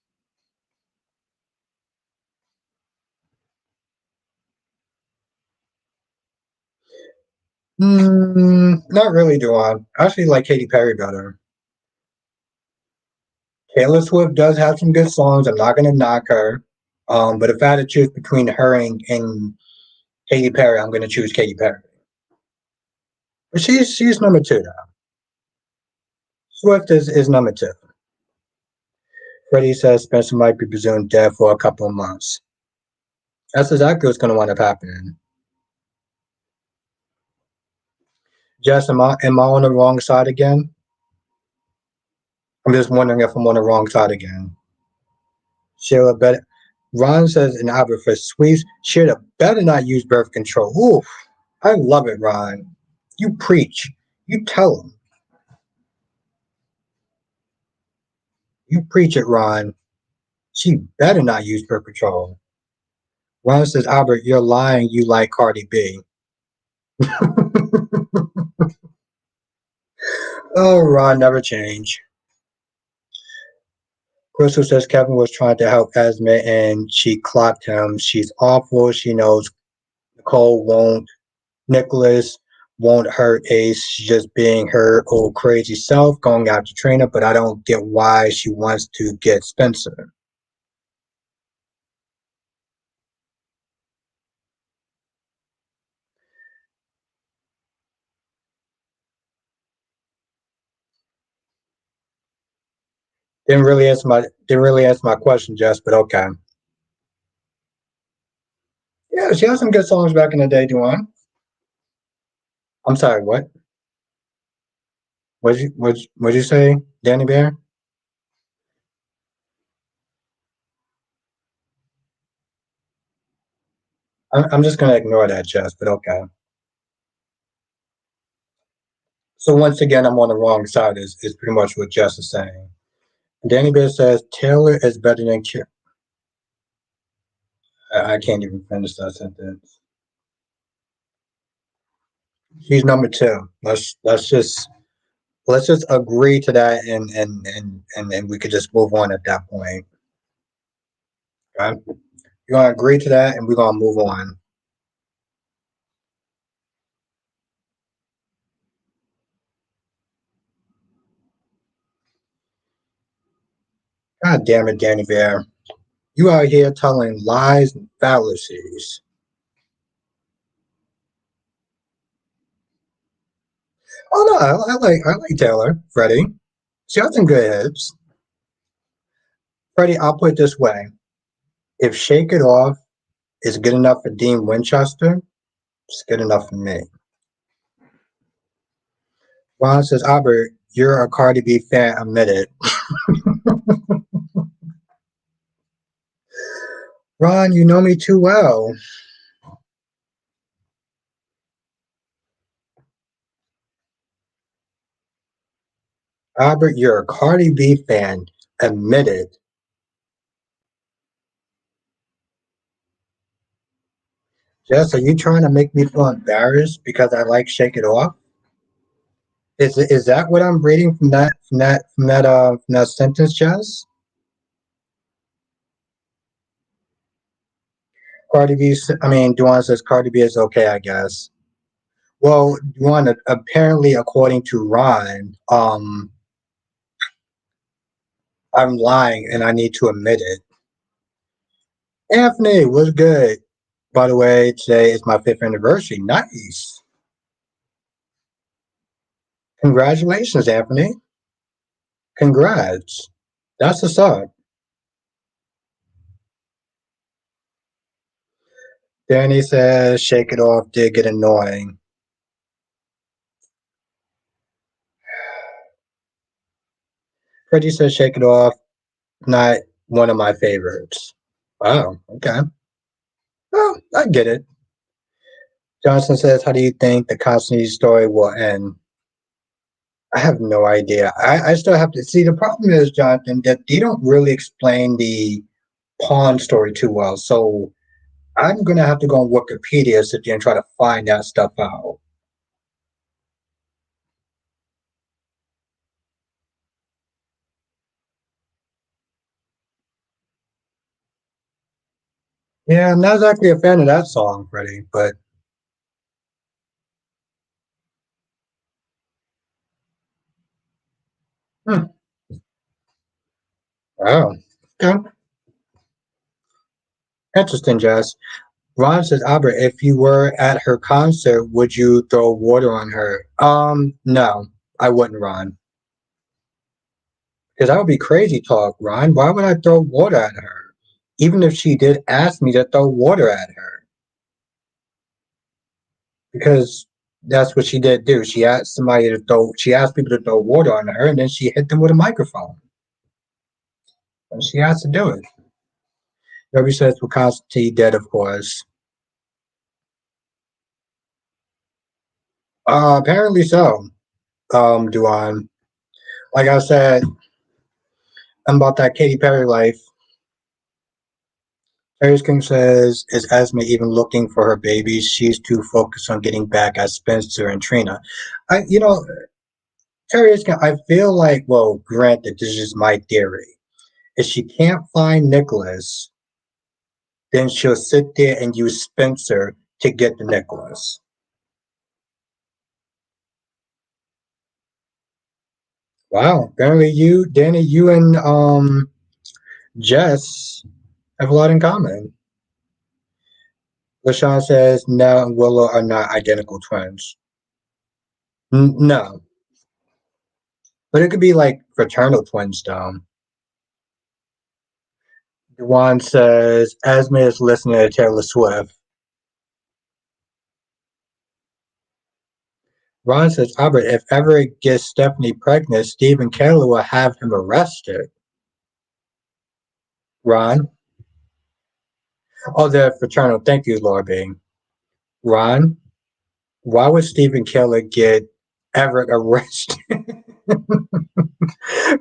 Not really, do I? I actually like Katy Perry better. Taylor Swift does have some good songs. I'm not gonna knock her. But if I had to choose between her and Katy Perry, I'm gonna choose Katy Perry. But she's number two though. Swift is number two. Freddie says Spencer might be presumed dead for a couple of months. That's exactly what's gonna wind up happening. Jess, am I on the wrong side again? I'm just wondering if I'm on the wrong side again. Sheila better. Ron says in Albert for sweeps, Sheila better not use birth control. Oof, I love it, Ron. You preach. You tell him. You preach it, Ron. She better not use birth control. Ron says, Albert, you're lying. You like Cardi B. Oh, Ron, never change. Crystal says Kevin was trying to help Esme and she clocked him. She's awful. She knows Nicole won't. Nicholas won't hurt Ace. She's just being her old crazy self, going out to train her, but I don't get why she wants to get Spencer. Didn't really answer my question, Jess, but okay. Yeah, she had some good songs back in the day, Duane. I'm sorry, what? What'd you say, Danny Bear? I'm just gonna ignore that, Jess, but okay. So once again, I'm on the wrong side. Is pretty much what Jess is saying. Danny Bear says Taylor is better than Kim. I can't even finish that sentence. She's number two. Let's just agree to that, and we could just move on at that point. Okay? You're gonna agree to that, and we're gonna move on. God damn it, Danny Bear. You out here telling lies and fallacies. Oh no, I like Taylor, Freddie. She has some good hits. Freddie, I'll put it this way: if "Shake It Off" is good enough for Dean Winchester, it's good enough for me. Ron says, Albert, you're a Cardi B fan, admit it. Ron, you know me too well. Albert, you're a Cardi B fan, admit it. Jess, are you trying to make me feel embarrassed because I like Shake It Off? Is that what I'm reading from that sentence, Jess? I mean, Duan says Cardi B is okay, I guess. Well, Duan, apparently, according to Ron, I'm lying and I need to admit it. Anthony, what's good? By the way, today is my fifth anniversary. Nice. Congratulations, Anthony. Congrats. That's what's up. Danny says, shake it off did get annoying. Freddie says, shake it off, not one of my favorites. Wow, okay. Well, I get it. Johnson says, how do you think the Constantine story will end? I have no idea. I still have to see. The problem is, Jonathan, that they don't really explain the pawn story too well. So I'm going to have to go on Wikipedia, sit there and try to find that stuff out. Yeah, I'm not exactly a fan of that song, Freddie, but hmm, wow. Okay. Interesting, Jess. Ron says, Albert, if you were at her concert, would you throw water on her? No, I wouldn't, Ron. Because that would be crazy talk, Ron. Why would I throw water at her? Even if she did ask me to throw water at her. Because that's what she did do. She asked people to throw water on her and then she hit them with a microphone. And she has to do it. Nobody says for Constantine dead, of course. Apparently so, Duan. Like I said, about that Katy Perry life. Paris King says, is Esme even looking for her babies? She's too focused on getting back at Spencer and Trina. I, you know, Paris King, I feel like, well, granted, this is my theory. If she can't find Nicholas, then she'll sit there and use Spencer to get the Nicholas. Wow. Apparently Danny, you and Jess have a lot in common. LaShawn says Nell and Willow are not identical twins. No, but it could be like fraternal twins, though. Dewan says Esme is listening to Taylor Swift. Ron says, Albert, if ever it gets Stephanie pregnant, Steve and Kayla will have him arrested. Ron? Oh, the fraternal. Thank you, Laura B. Ron? Why would Steve and Kayla get Everett arrested?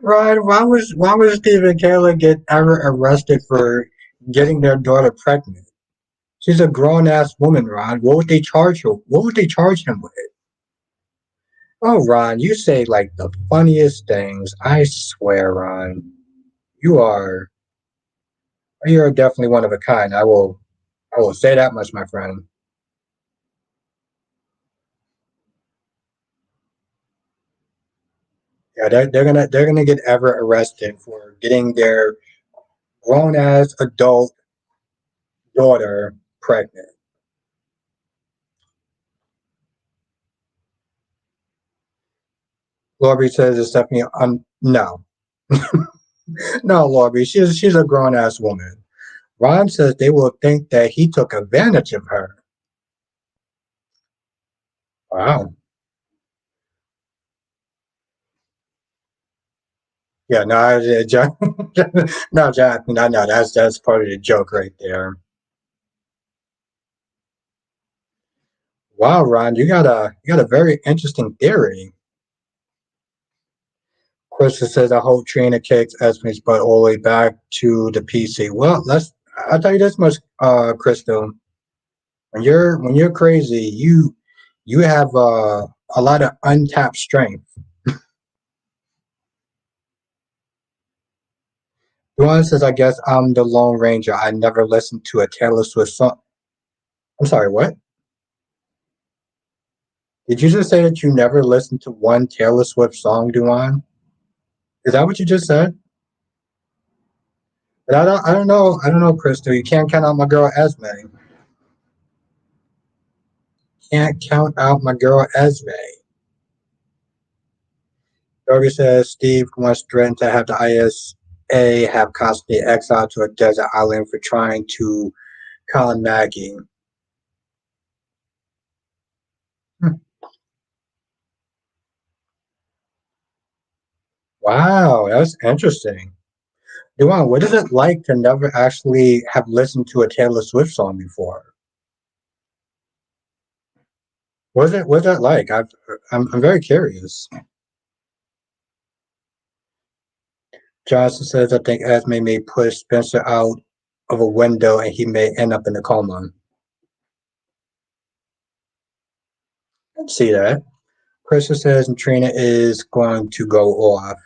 Ron, why would Steve and Kayla get Everett arrested for getting their daughter pregnant? She's a grown ass woman, Ron. What would they charge her? What would they charge him with? Oh, Ron, you say like the funniest things. I swear, Ron, you are you're definitely one of a kind. I will say that much, my friend. Yeah, they're gonna get Everett arrested for getting their grown ass adult daughter pregnant. Lorby says it's definitely no, no, Lorby. She's a grown ass woman. Ron says they will think that he took advantage of her. Wow. Yeah, no, no, Jonathan, I know that's part of the joke right there. Wow, Ron, you got a very interesting theory. Krista says, I hope Trina kicks Esme's butt all the way back to the PC. Well, I'll tell you this much, Crystal. When you're crazy, you have a lot of untapped strength. Duane says, I guess I'm the Lone Ranger. I never listened to a Taylor Swift song. I'm sorry, what? Did you just say that you never listened to one Taylor Swift song, Duane? Is that what you just said? But I don't know, Crystal. You can't count out my girl Esme. Can't count out my girl Esme. Dory says Steve once threatened to have the ISA have constantly exiled to a desert island for trying to con Maggie. Hmm. Wow, that's interesting. Duan, what is it like to never actually have listened to a Taylor Swift song before? What's that like? I'm very curious. Johnson says, I think Esme may push Spencer out of a window and he may end up in a coma. I can see that. Crystal says Trina is going to go off.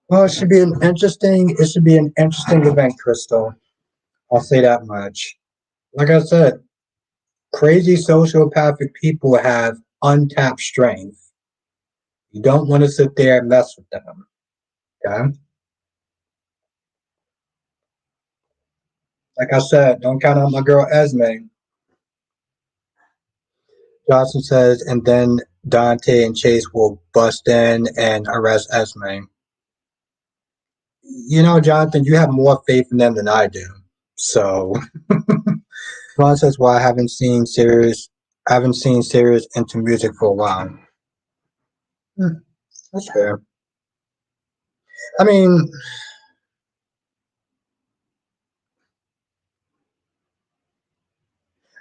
Well, it should be an interesting event, Crystal. I'll say that much. Like I said, crazy sociopathic people have untapped strength. You don't want to sit there and mess with them. Okay? Like I said, don't count on my girl Esme. Johnson says, and then Dante and Chase will bust in and arrest Esme. Jonathan, you have more faith in them than I do. So Ron says, well, I haven't seen Sirius into music for a while. Hmm, that's fair. I mean,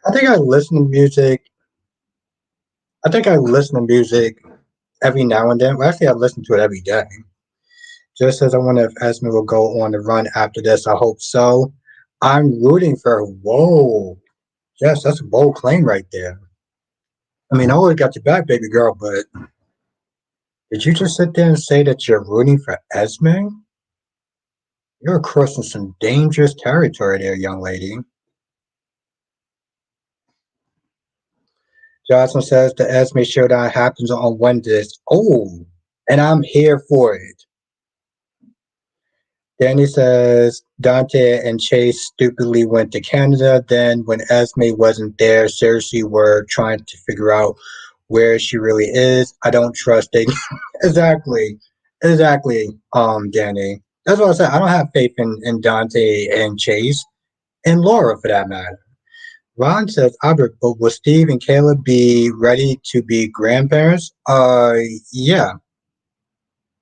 I think I listen to music. I think I listen to music every now and then. Well, actually, I listen to it every day. Just as I wonder if Esme will go on the run after this. I hope so. I'm rooting for her. Whoa. Yes, that's a bold claim right there. I mean, I always got your back, baby girl, but did you just sit there and say that you're rooting for Esme? You're crossing some dangerous territory there, young lady. Johnson says the Esme showdown happens on Wednesdays. Oh, and I'm here for it. Danny says Dante and Chase stupidly went to Canada. Then, when Esme wasn't there, seriously, were trying to figure out where she really is. I don't trust it. Exactly, exactly. Danny. That's what I said. I don't have faith in Dante and Chase and Laura for that matter. Ron says, Albert, but will Steve and Caleb be ready to be grandparents? Yeah,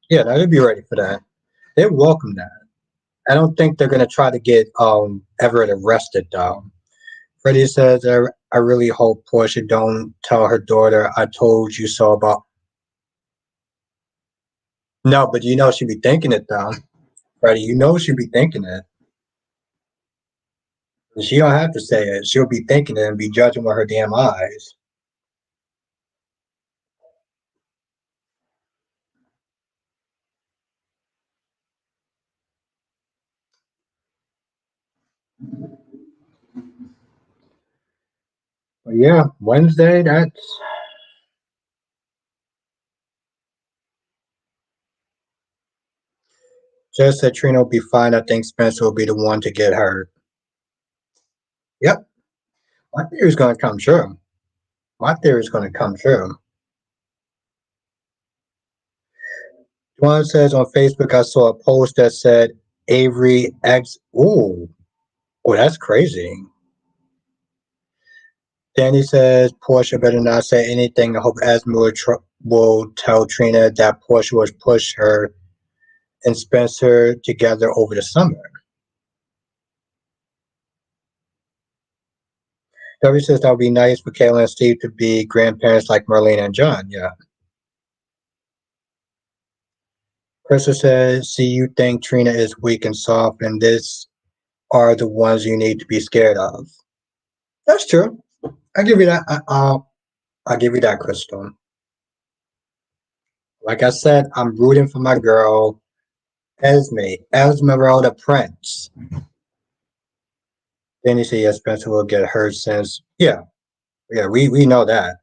yeah, they'll be ready for that. They welcome that. I don't think they're gonna try to get Everett arrested though. Freddie says, I really hope Portia don't tell her daughter I told you so about. No, but you know she'd be thinking it though. Freddie, you know she'd be thinking it. She don't have to say it. She'll be thinking it and be judging with her damn eyes. But yeah, Wednesday, that's just that Trina will be fine. I think Spencer will be the one to get hurt. Yep, my theory's gonna come true. My theory's gonna come true. Juan says on Facebook, I saw a post that said Avery X. Ooh, oh, that's crazy. Danny says Portia better not say anything. I hope Esme will tell Trina that Portia was push her and Spencer together over the summer. W says that would be nice for Kayla and Steve to be grandparents like Marlene and John. Yeah. Crystal says, see, you think Trina is weak and soft, and this are the ones you need to be scared of. That's true. I give you that. I'll give you that, Crystal. Like I said, I'm rooting for my girl, Esmeralda Prince. Then you say, yes, Spencer will get hurt since, yeah, yeah, we know that.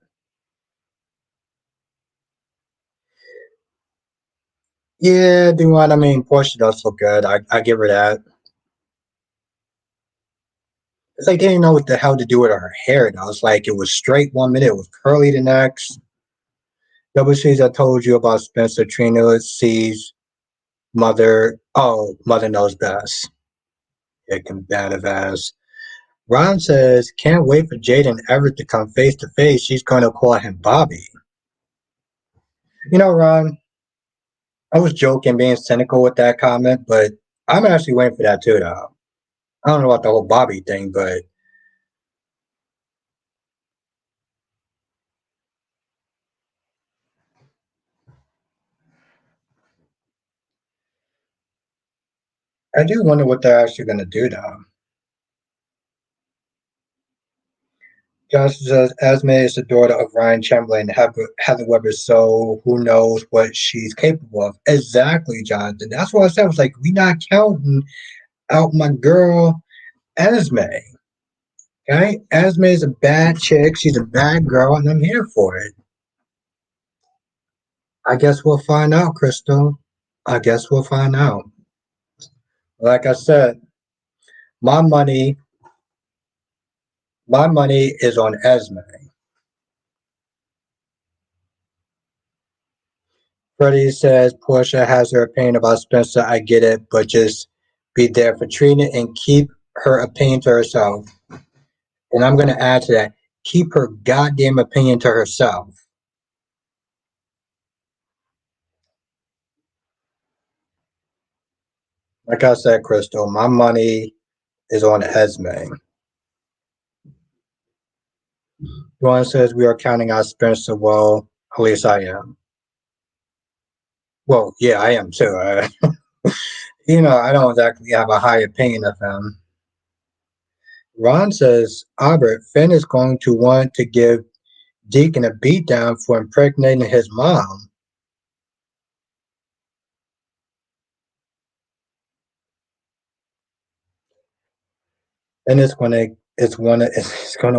Yeah, do what I mean, Portia does look good. I give her that. It's like they didn't know what the hell to do with her hair. Though. It's like it was straight one minute, it was curly the next. Double C's I told you about Spencer Trina C's mother. Oh, mother knows best. Yeah, combative ass. Ron says, can't wait for Jade and Everett to come face to face. She's going to call him Bobby. You know, Ron, I was joking, being cynical with that comment, but I'm actually waiting for that too, though. I don't know about the whole Bobby thing, but I do wonder what they're actually going to do, though. Josh says Esme is the daughter of Ryan Chamberlain, Heather Weber, so who knows what she's capable of. Exactly, Jonathan. That's what I said. I was like, we not counting out my girl Esme. Okay? Esme is a bad chick. She's a bad girl, and I'm here for it. I guess we'll find out, Crystal. I guess we'll find out. Like I said, my money, my money is on Esme. Freddie says Portia has her opinion about Spencer. I get it, but just be there for Trina and keep her opinion to herself. And I'm going to add to that, keep her goddamn opinion to herself. Like I said, Crystal, my money is on Esme. Juan says we are counting out Spencer. Well, at least I am. Well, yeah, I am too. I don't exactly have a high opinion of him. Ron says Albert Finn is going to want to give Deacon a beatdown for impregnating his mom. And it's gonna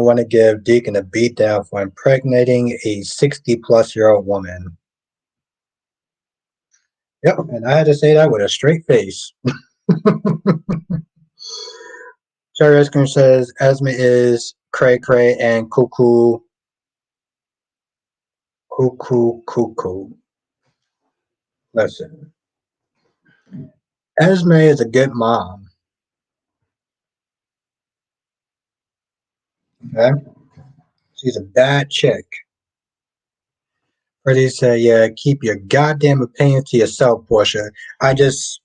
want to give Deacon a beatdown for impregnating a 60-plus-year-old woman. Yep, and I had to say that with a straight face. Cherry Ice says Esme is cray cray and cuckoo cuckoo cuckoo. Listen, Esme is a good mom. Okay? She's a bad chick. Freddie said, "Yeah, keep your goddamn opinion to yourself, Portia. I just,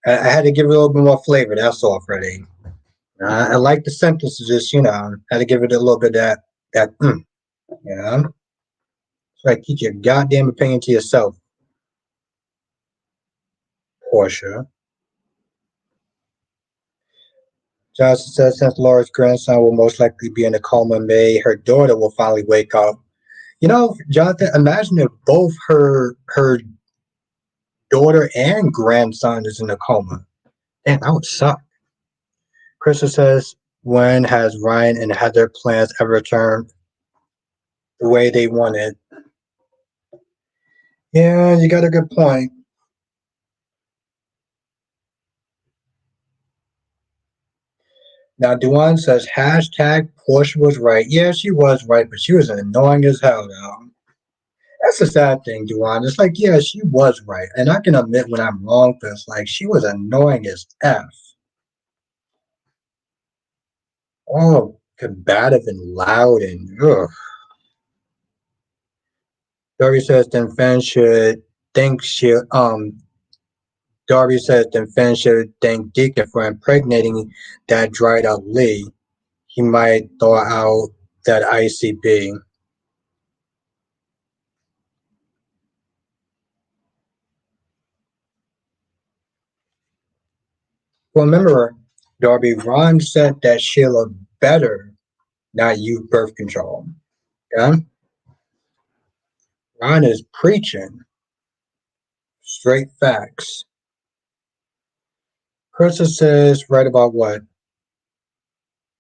I had to give it a little bit more flavor. That's all, Freddie. I like the sentences, just had to give it a little bit of that, you know. So like, keep your goddamn opinion to yourself, Portia." Johnson says since Laura's grandson will most likely be in a coma in May, her daughter will finally wake up. Jonathan, imagine if both her daughter and grandson is in a coma. Damn, that would suck. Krista says, when has Ryan and Heather plans ever turned the way they wanted? Yeah, you got a good point. Now, Duan says, hashtag Portia was right. Yeah, she was right, but she was annoying as hell, though. That's the sad thing, Duan. It's like, yeah, she was right. And I can admit when I'm wrong, but it's like, she was annoying as F. All combative and loud and ugh. Darby says, then Finn should think she, Darby says, then Finn should thank Deacon for impregnating that dried up Lee. He might thaw out that ICP. Well, remember, Darby, Ron said that Sheila better not use birth control. Yeah? Ron is preaching straight facts. Krista says right about what?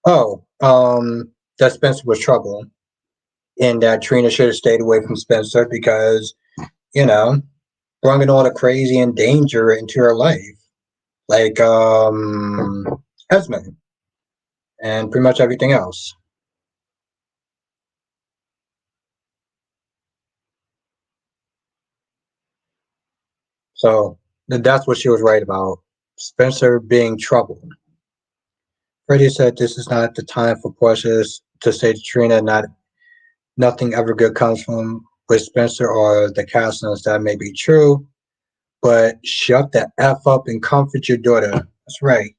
Oh, that Spencer was trouble. And that Trina should have stayed away from Spencer because, you know, bringing all the crazy and danger into her life. Like Esme and pretty much everything else. So that's what she was right about. Spencer being trouble. Freddie said this is not the time for Portia to say to Trina not nothing ever good comes from with Spencer or the Castles. That may be true, but shut the F up and comfort your daughter. That's right.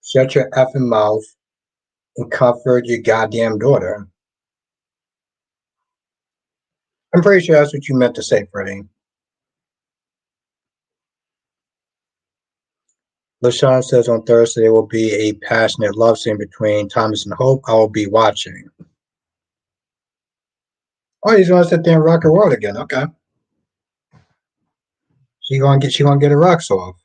Shut your effing mouth and comfort your goddamn daughter. I'm pretty sure that's what you meant to say, Freddie. LaShawn says on Thursday there will be a passionate love scene between Thomas and Hope. I will be watching. Oh, he's gonna sit there and rock her world again. Okay. She gonna get her rocks off.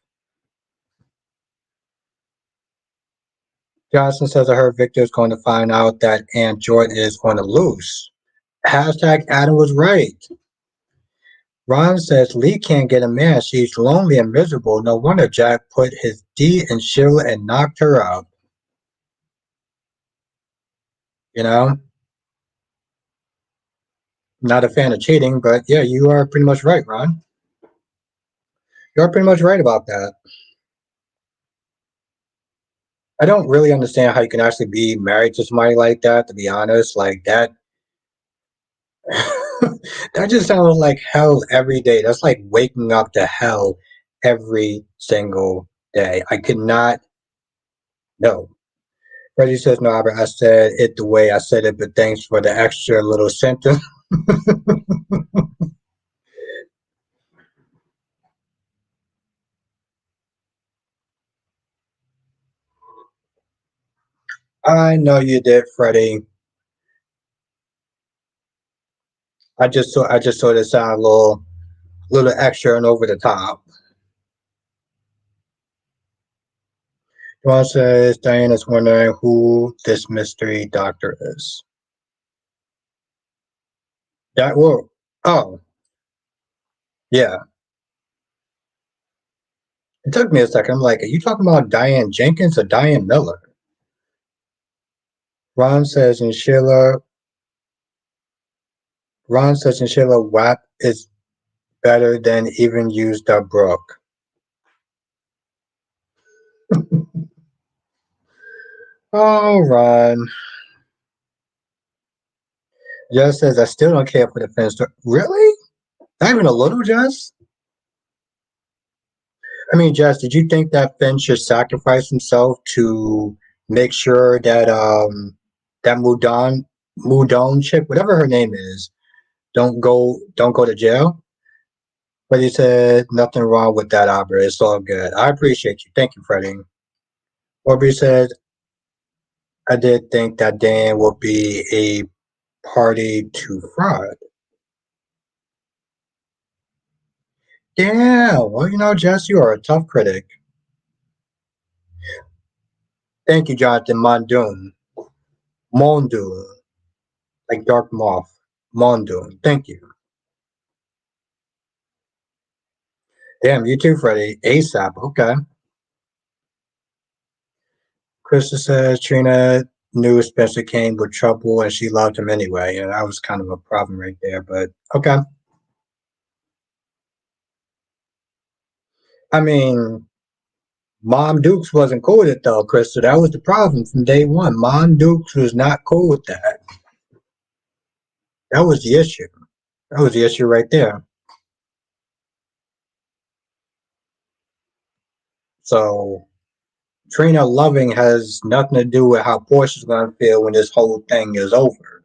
Johnson says that her Victor is going to find out that Aunt Jordan is going to lose. Hashtag Adam was right. Ron says Lee can't get a man. She's lonely and miserable. No wonder Jack put his D in Sheila and knocked her out. You know, not a fan of cheating, but yeah, you are pretty much right, Ron. You're pretty much right about that. I don't really understand how you can actually be married to somebody like that, to be honest. Like that that just sounds like hell every day. That's like waking up to hell every single day. I could not no. Reggie says no, Albert. I said it the way I said it, but thanks for the extra little sentence. I know you did, Freddie. I just saw this sound a little extra and over the top. Ron says Diana's wondering who this mystery doctor is. That will. Oh, yeah. It took me a second. I'm like, are you talking about Diane Jenkins or Diane Miller? Ron says and Sheila. Ron says and Sheila WAP is better than even used up Brooke. Oh, Ron. Jess says, I still don't care for the Finn story. Really? Not even a little, Jess? I mean, Jess, did you think that Finn should sacrifice himself to make sure that that Mudon chick, whatever her name is, don't go to jail? But he said nothing wrong with that, Albert. It's all good. I appreciate you. Thank you, Freddie. Aubrey said, I did think that Dan would be a party to fraud. Yeah, well, Jess, you are a tough critic. Thank you, Jonathan Mondoon. Mondoon, like Dark Moth. Mondoon. Thank you. Damn, you too, Freddie. ASAP. Okay. Krista says Trina knew Spencer came with trouble and she loved him anyway. And that was kind of a problem right there, but okay. I mean, Mom Dukes wasn't cool with it though, Krista. That was the problem from day one. Mom Dukes was not cool with that. That was the issue. That was the issue right there. So Trina loving has nothing to do with how Portia's gonna feel when this whole thing is over.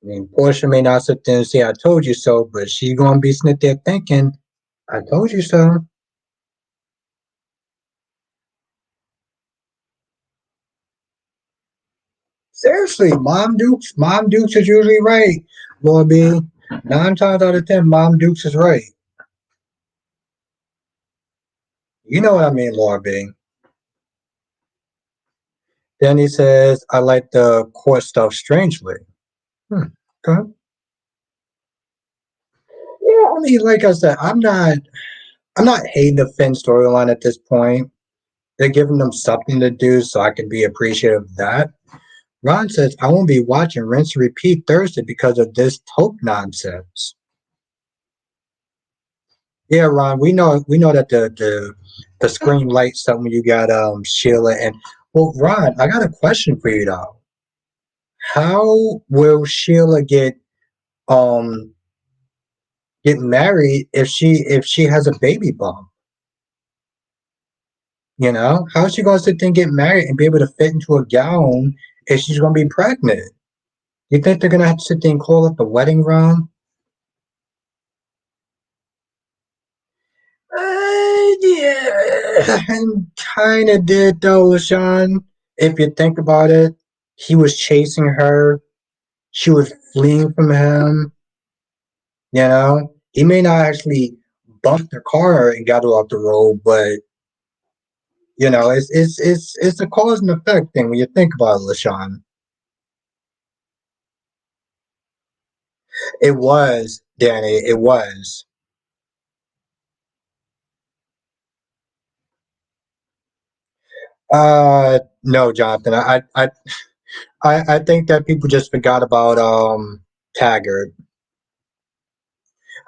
I mean, Portia may not sit there and say, I told you so, but she's gonna be sitting there thinking, I told you so. Seriously, Mom Dukes is usually right, Lord B. 9 times out of 10, Mom Dukes is right. You know what I mean, Lord B. Then he says, I like the court stuff strangely. Hmm. Okay. Yeah, I mean, like I said, I'm not hating the Finn storyline at this point. They're giving them something to do, so I can be appreciative of that. Ron says, I won't be watching Rinse and Repeat Thursday because of this Tope nonsense. Yeah, Ron, we know that the screen lights up when you got Sheila and well, Ron, I got a question for you though. How will Sheila um get married if she has a baby bump? How's she gonna sit there and get married and be able to fit into a gown if she's gonna be pregnant? You think they're gonna have to sit there and call it the wedding round? Yeah, kind of did though, Sean. If you think about it, he was chasing her. She was fleeing from him. He may not actually bump the car and got her off the road, but it's a cause and effect thing when you think about it, LaShawn. It was, Danny. It was. No, Jonathan. I think that people just forgot about Taggart.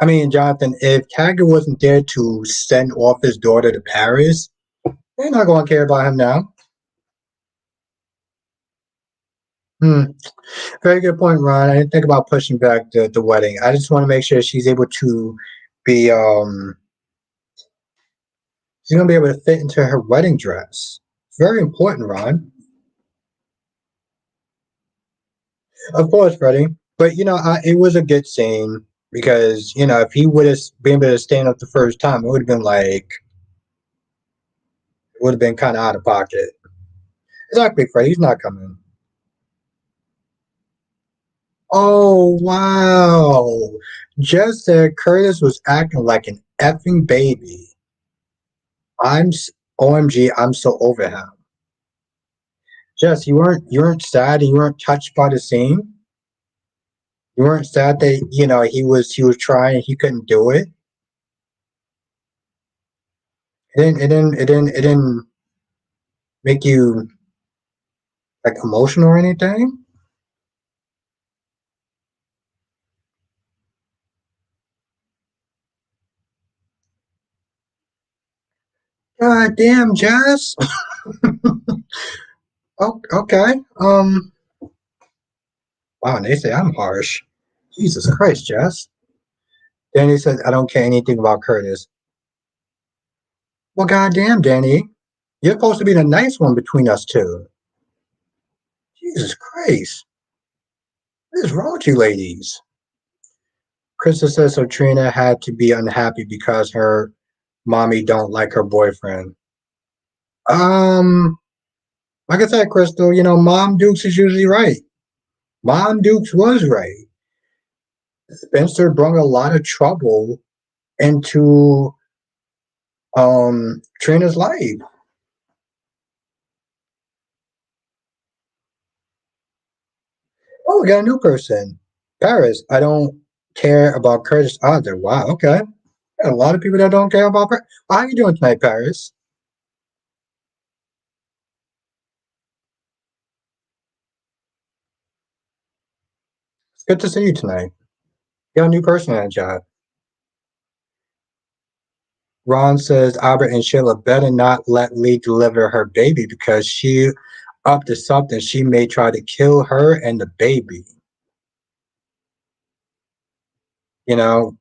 I mean, Jonathan, if Taggart wasn't there to send off his daughter to Paris, they're not going to care about him now. Hmm. Very good point, Ron. I didn't think about pushing back the wedding. I just want to make sure she's able to be she's gonna be able to fit into her wedding dress. It's very important, Ron. Of course, Freddie. But it was a good scene because if he would have been able to stand up the first time, it would have been kind of out of pocket. Exactly, Freddie. He's not coming. Oh wow! Just said Curtis was acting like an effing baby. I'm OMG. I'm so over him. Jess, you weren't sad and you weren't touched by the scene. You weren't sad that he was trying, he couldn't do it. It didn't make you like emotional or anything. God damn, Jazz. Oh, okay. Wow, they say I'm harsh. Jesus Christ, Jess. Danny says, I don't care anything about Curtis. Well, goddamn, Danny. You're supposed to be the nice one between us two. Jesus Christ. What is wrong with you ladies? Krista says so Trina had to be unhappy because her mommy don't like her boyfriend. Um, like I said, Crystal, Mom Dukes is usually right. Mom Dukes was right. Spencer brought a lot of trouble into Trina's life. Oh, we got a new person. Paris. I don't care about Curtis either. Wow, okay. Got a lot of people that don't care about Paris. How you doing tonight, Paris? It's good to see you tonight. You got a new person in the job. Ron says Albert and Sheila better not let Lee deliver her baby because she up to something. She may try to kill her and the baby. You know,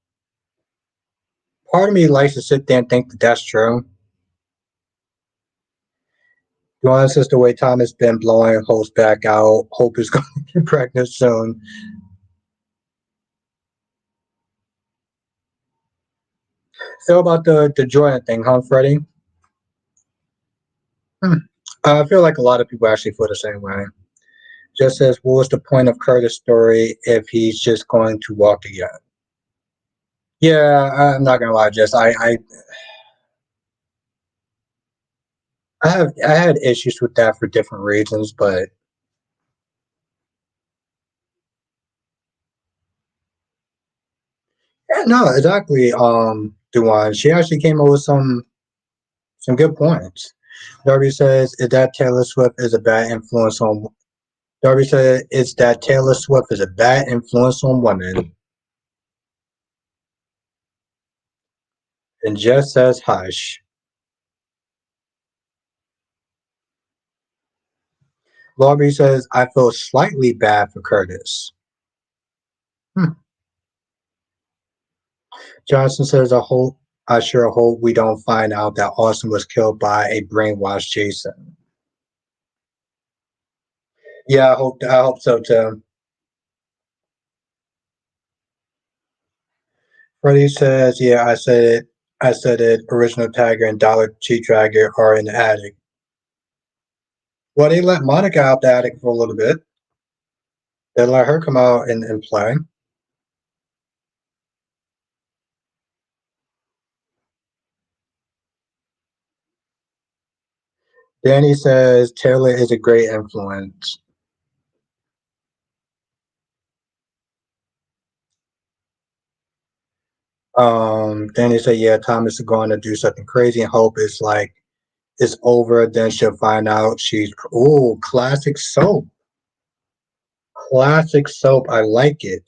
part of me likes to sit there and think that that's true. Ron says the way Thomas been blowing Hope back out. Hope is going to get pregnant soon. So about the Jordan thing, huh, Freddie? Hmm. I feel like a lot of people actually feel the same way. Just says, what was the point of Curtis' story if he's just going to walk again? Yeah, I'm not gonna lie, Jess. I had issues with that for different reasons, but yeah, no, exactly. Duane, she actually came up with some good points. Darby says, "Is that Taylor Swift is a bad influence on?" Darby said, "It's that Taylor Swift is a bad influence on women," and Jess says, "Hush." Darby says, "I feel slightly bad for Curtis." Hmm. Johnson says, I sure hope we don't find out that Austin was killed by a brainwashed Jason." Yeah, I hope so too. Freddie says, yeah, I said it, original Tiger and Dollar Tree Dragger are in the attic. Well, they let Monica out the attic for a little bit. They let her come out and play. Danny says Taylor is a great influence. Danny said, yeah, Thomas is going to do something crazy and hope it's like it's over. Then she'll find out she's, oh, classic soap. Classic soap. I like it.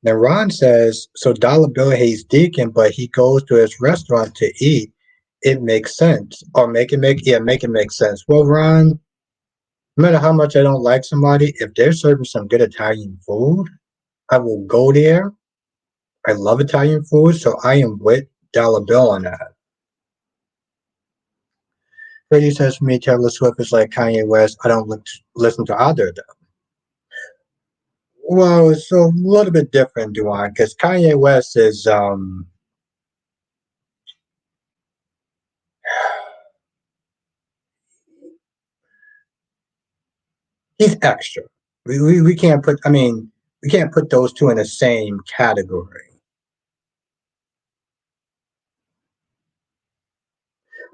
Now Ron says, so Dollar Bill hates Deacon, but he goes to his restaurant to eat. It makes sense. Or make it make sense. Well, Ron, no matter how much I don't like somebody, if they're serving some good Italian food, I will go there. I love Italian food, so I am with Dollar Bill on that. Freddie says for me, Taylor Swift is like Kanye West. I don't listen to either of them. Well, it's a little bit different, Duane, because Kanye West is he's extra. We can't put. I mean, we can't put those two in the same category.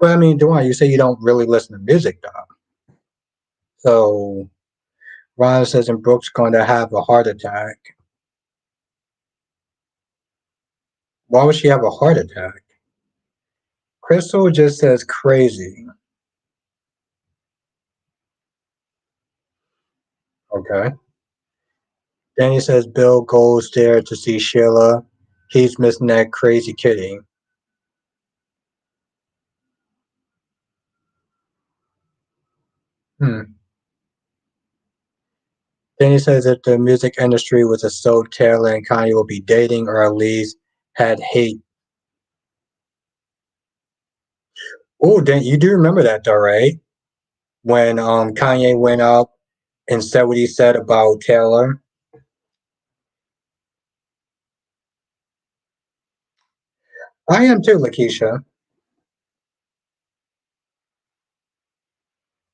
But I mean, Duane, you say you don't really listen to music, though. So Ron says, and Brooke's going to have a heart attack. Why would she have a heart attack? Crystal just says crazy. Okay. Danny says Bill goes there to see Sheila. He's missing that crazy kitty. Hmm. Then he says that the music industry was a sold Taylor and Kanye will be dating, or at least had hate. Oh, then you do remember that though, right? When Kanye went up and said what he said about Taylor. I am too, Lakeisha.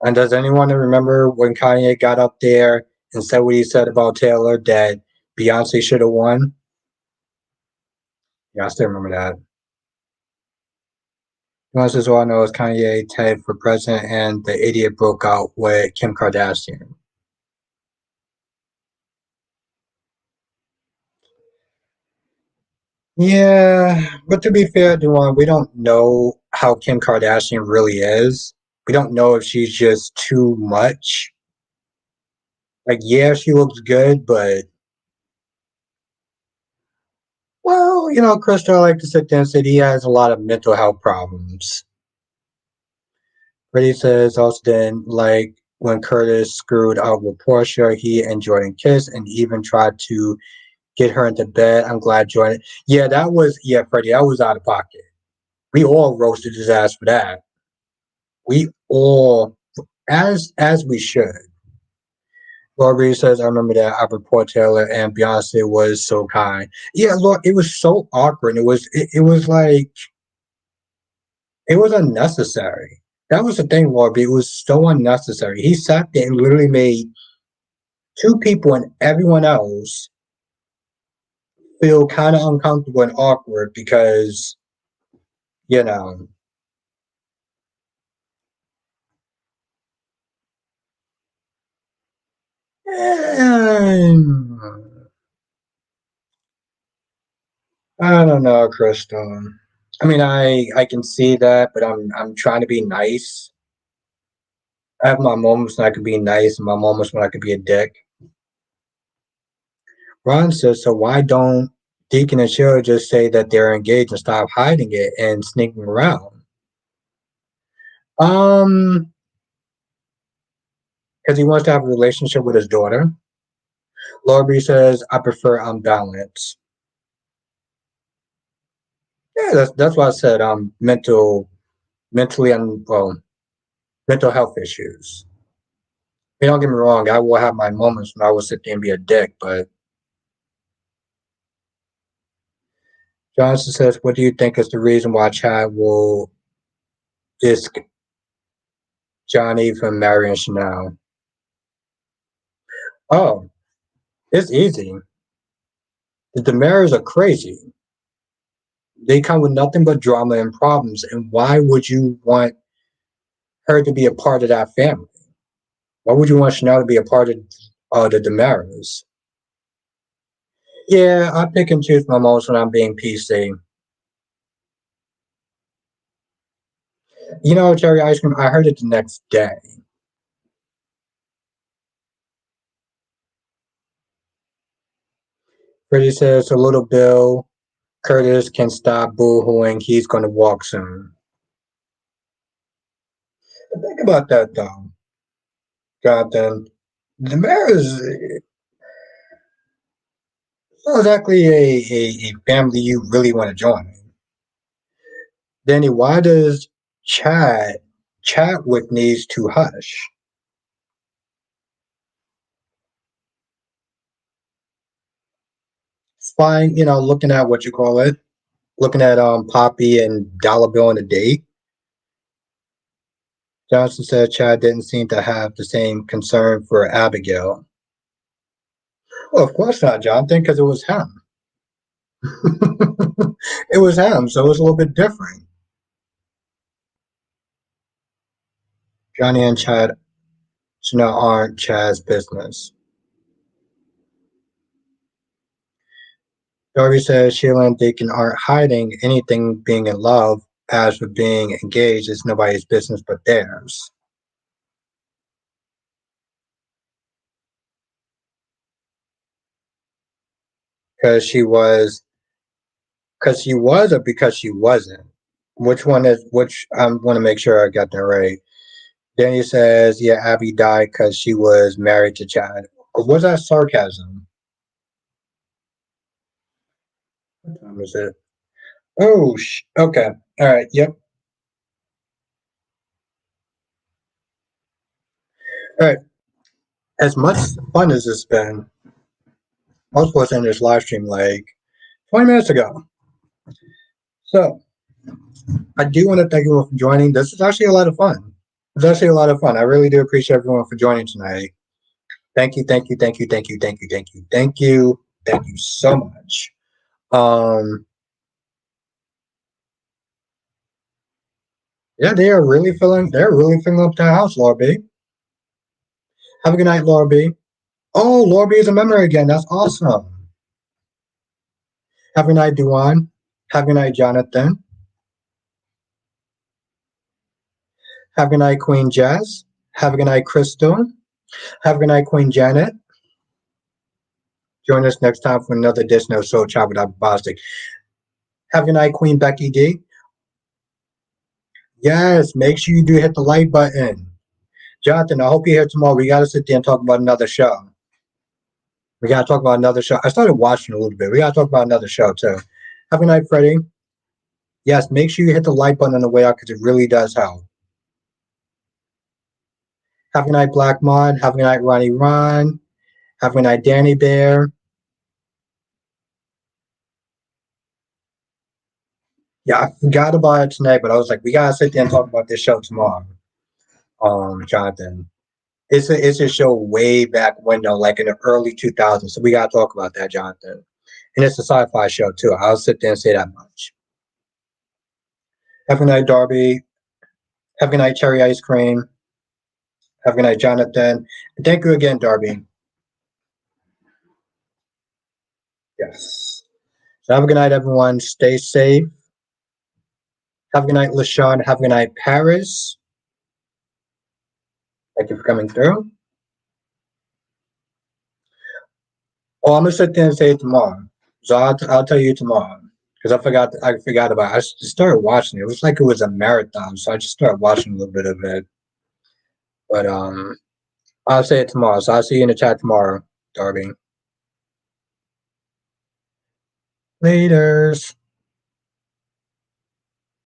And does anyone remember when Kanye got up there and said what he said about Taylor that Beyonce should have won? Yeah, I still remember that. Most as well know as Kanye tied for president and the idiot broke out with Kim Kardashian. Yeah, but to be fair, Duane, we don't know how Kim Kardashian really is. We don't know if she's just too much. Like, yeah, she looks good, but well, Crystal, I like to sit there and say he has a lot of mental health problems. Freddie says also then, like when Curtis screwed up with Portia, he and Jordan kissed and even tried to get her into bed. I'm glad Jordan. Yeah, Freddie, that was out of pocket. We all roasted his ass for that. We all, as we should. Laurie says, I remember that Albert Taylor and Beyonce was so kind. Yeah, look, it was so awkward. It was like it was unnecessary. That was the thing, Laurie. It was so unnecessary. He sat there and literally made two people and everyone else feel kind of uncomfortable and awkward because, you know, I don't know, Crystal. I mean, I can see that, but I'm trying to be nice. I have my moments when I could be nice, and my moments when I could be a dick. Ron says, so why don't Deacon and Cheryl just say that they're engaged and stop hiding it and sneaking around? Um, because he wants to have a relationship with his daughter. Laurie says, I prefer unbalanced. Yeah, that's why I said mentally mental health issues. Don't get me wrong, I will have my moments when I will sit there and be a dick, but Johnson says, what do you think is the reason why Chad will disc Johnny from marrying Chanel? Oh, it's easy. The Demaras are crazy. They come with nothing but drama and problems, and why would you want her to be a part of that family? Why would you want Chanel to be a part of the Demaras? Yeah, I pick and choose my moments when I'm being PC. Cherry ice cream, I heard it the next day. Freddie says, so little Bill Curtis can stop boo-hooing. He's going to walk soon. Think about that, though. Goddamn. The mayor is not exactly a family you really want to join. Danny, why does Chad Chadwick needs to hush? Spying, looking at what you call it, looking at Poppy and Dollar Bill on a date. Johnson said Chad didn't seem to have the same concern for Abigail. Well, of course not, Jonathan, because it was him. It was him, so it was a little bit different. Johnny and Chad aren't Chad's business. Darby says Sheila and Deacon aren't hiding anything being in love. As for being engaged, it's nobody's business but theirs. Because she was, or because she wasn't. Which one is which? I want to make sure I got that right. Danny says, yeah, Abby died because she was married to Chad. Or was that sarcasm? What time is it? Oh, okay. All right. Yep. All right. As much fun as it's been, I was supposed to end this live stream like 20 minutes ago. So I do want to thank you all for joining. This is actually a lot of fun. It's actually a lot of fun. I really do appreciate everyone for joining tonight. Thank you, thank you, thank you, thank you, thank you, thank you, thank you, thank you so much. Um, yeah, they're really filling up the house, Laura B. Have a good night, Laura B. Oh, Laura B is a member again. That's awesome. Have a good night, Duan. Have a good night, Jonathan. Have a good night, Queen Jazz. Have a good night, Crystal. Have a good night, Queen Janet. Join us next time for another edition of Soul Chop with Bostic. Have a good night, Queen Becky D. Yes, make sure you do hit the like button. Jonathan, I hope you're here tomorrow. We got to sit there and talk about another show. We got to talk about another show. I started watching a little bit. We got to talk about another show, too. Have a good night, Freddie. Yes, make sure you hit the like button on the way out because it really does help. Have a good night, Black Mod. Have a good night, Ronnie Ron. Have a good night, Danny Bear. Yeah, I forgot about it tonight, but I was like, we got to sit there and talk about this show tomorrow. Jonathan. It's a show way back when though, like in the early 2000s. So we gotta talk about that, Jonathan. And it's a sci-fi show too. I'll sit there and say that much. Have a good night, Darby. Have a good night, Cherry Ice Cream. Have a good night, Jonathan. And thank you again, Darby. Yes. So have a good night, everyone. Stay safe. Have a good night, LaShawn. Have a good night, Paris. Thank you for coming through. Oh, I'm gonna sit there and say it tomorrow. So I'll tell you tomorrow because I forgot about it. I just started watching it. It was like it was a marathon, so I just started watching a little bit of it. But I'll say it tomorrow. So I'll see you in the chat tomorrow, Darby. Laters.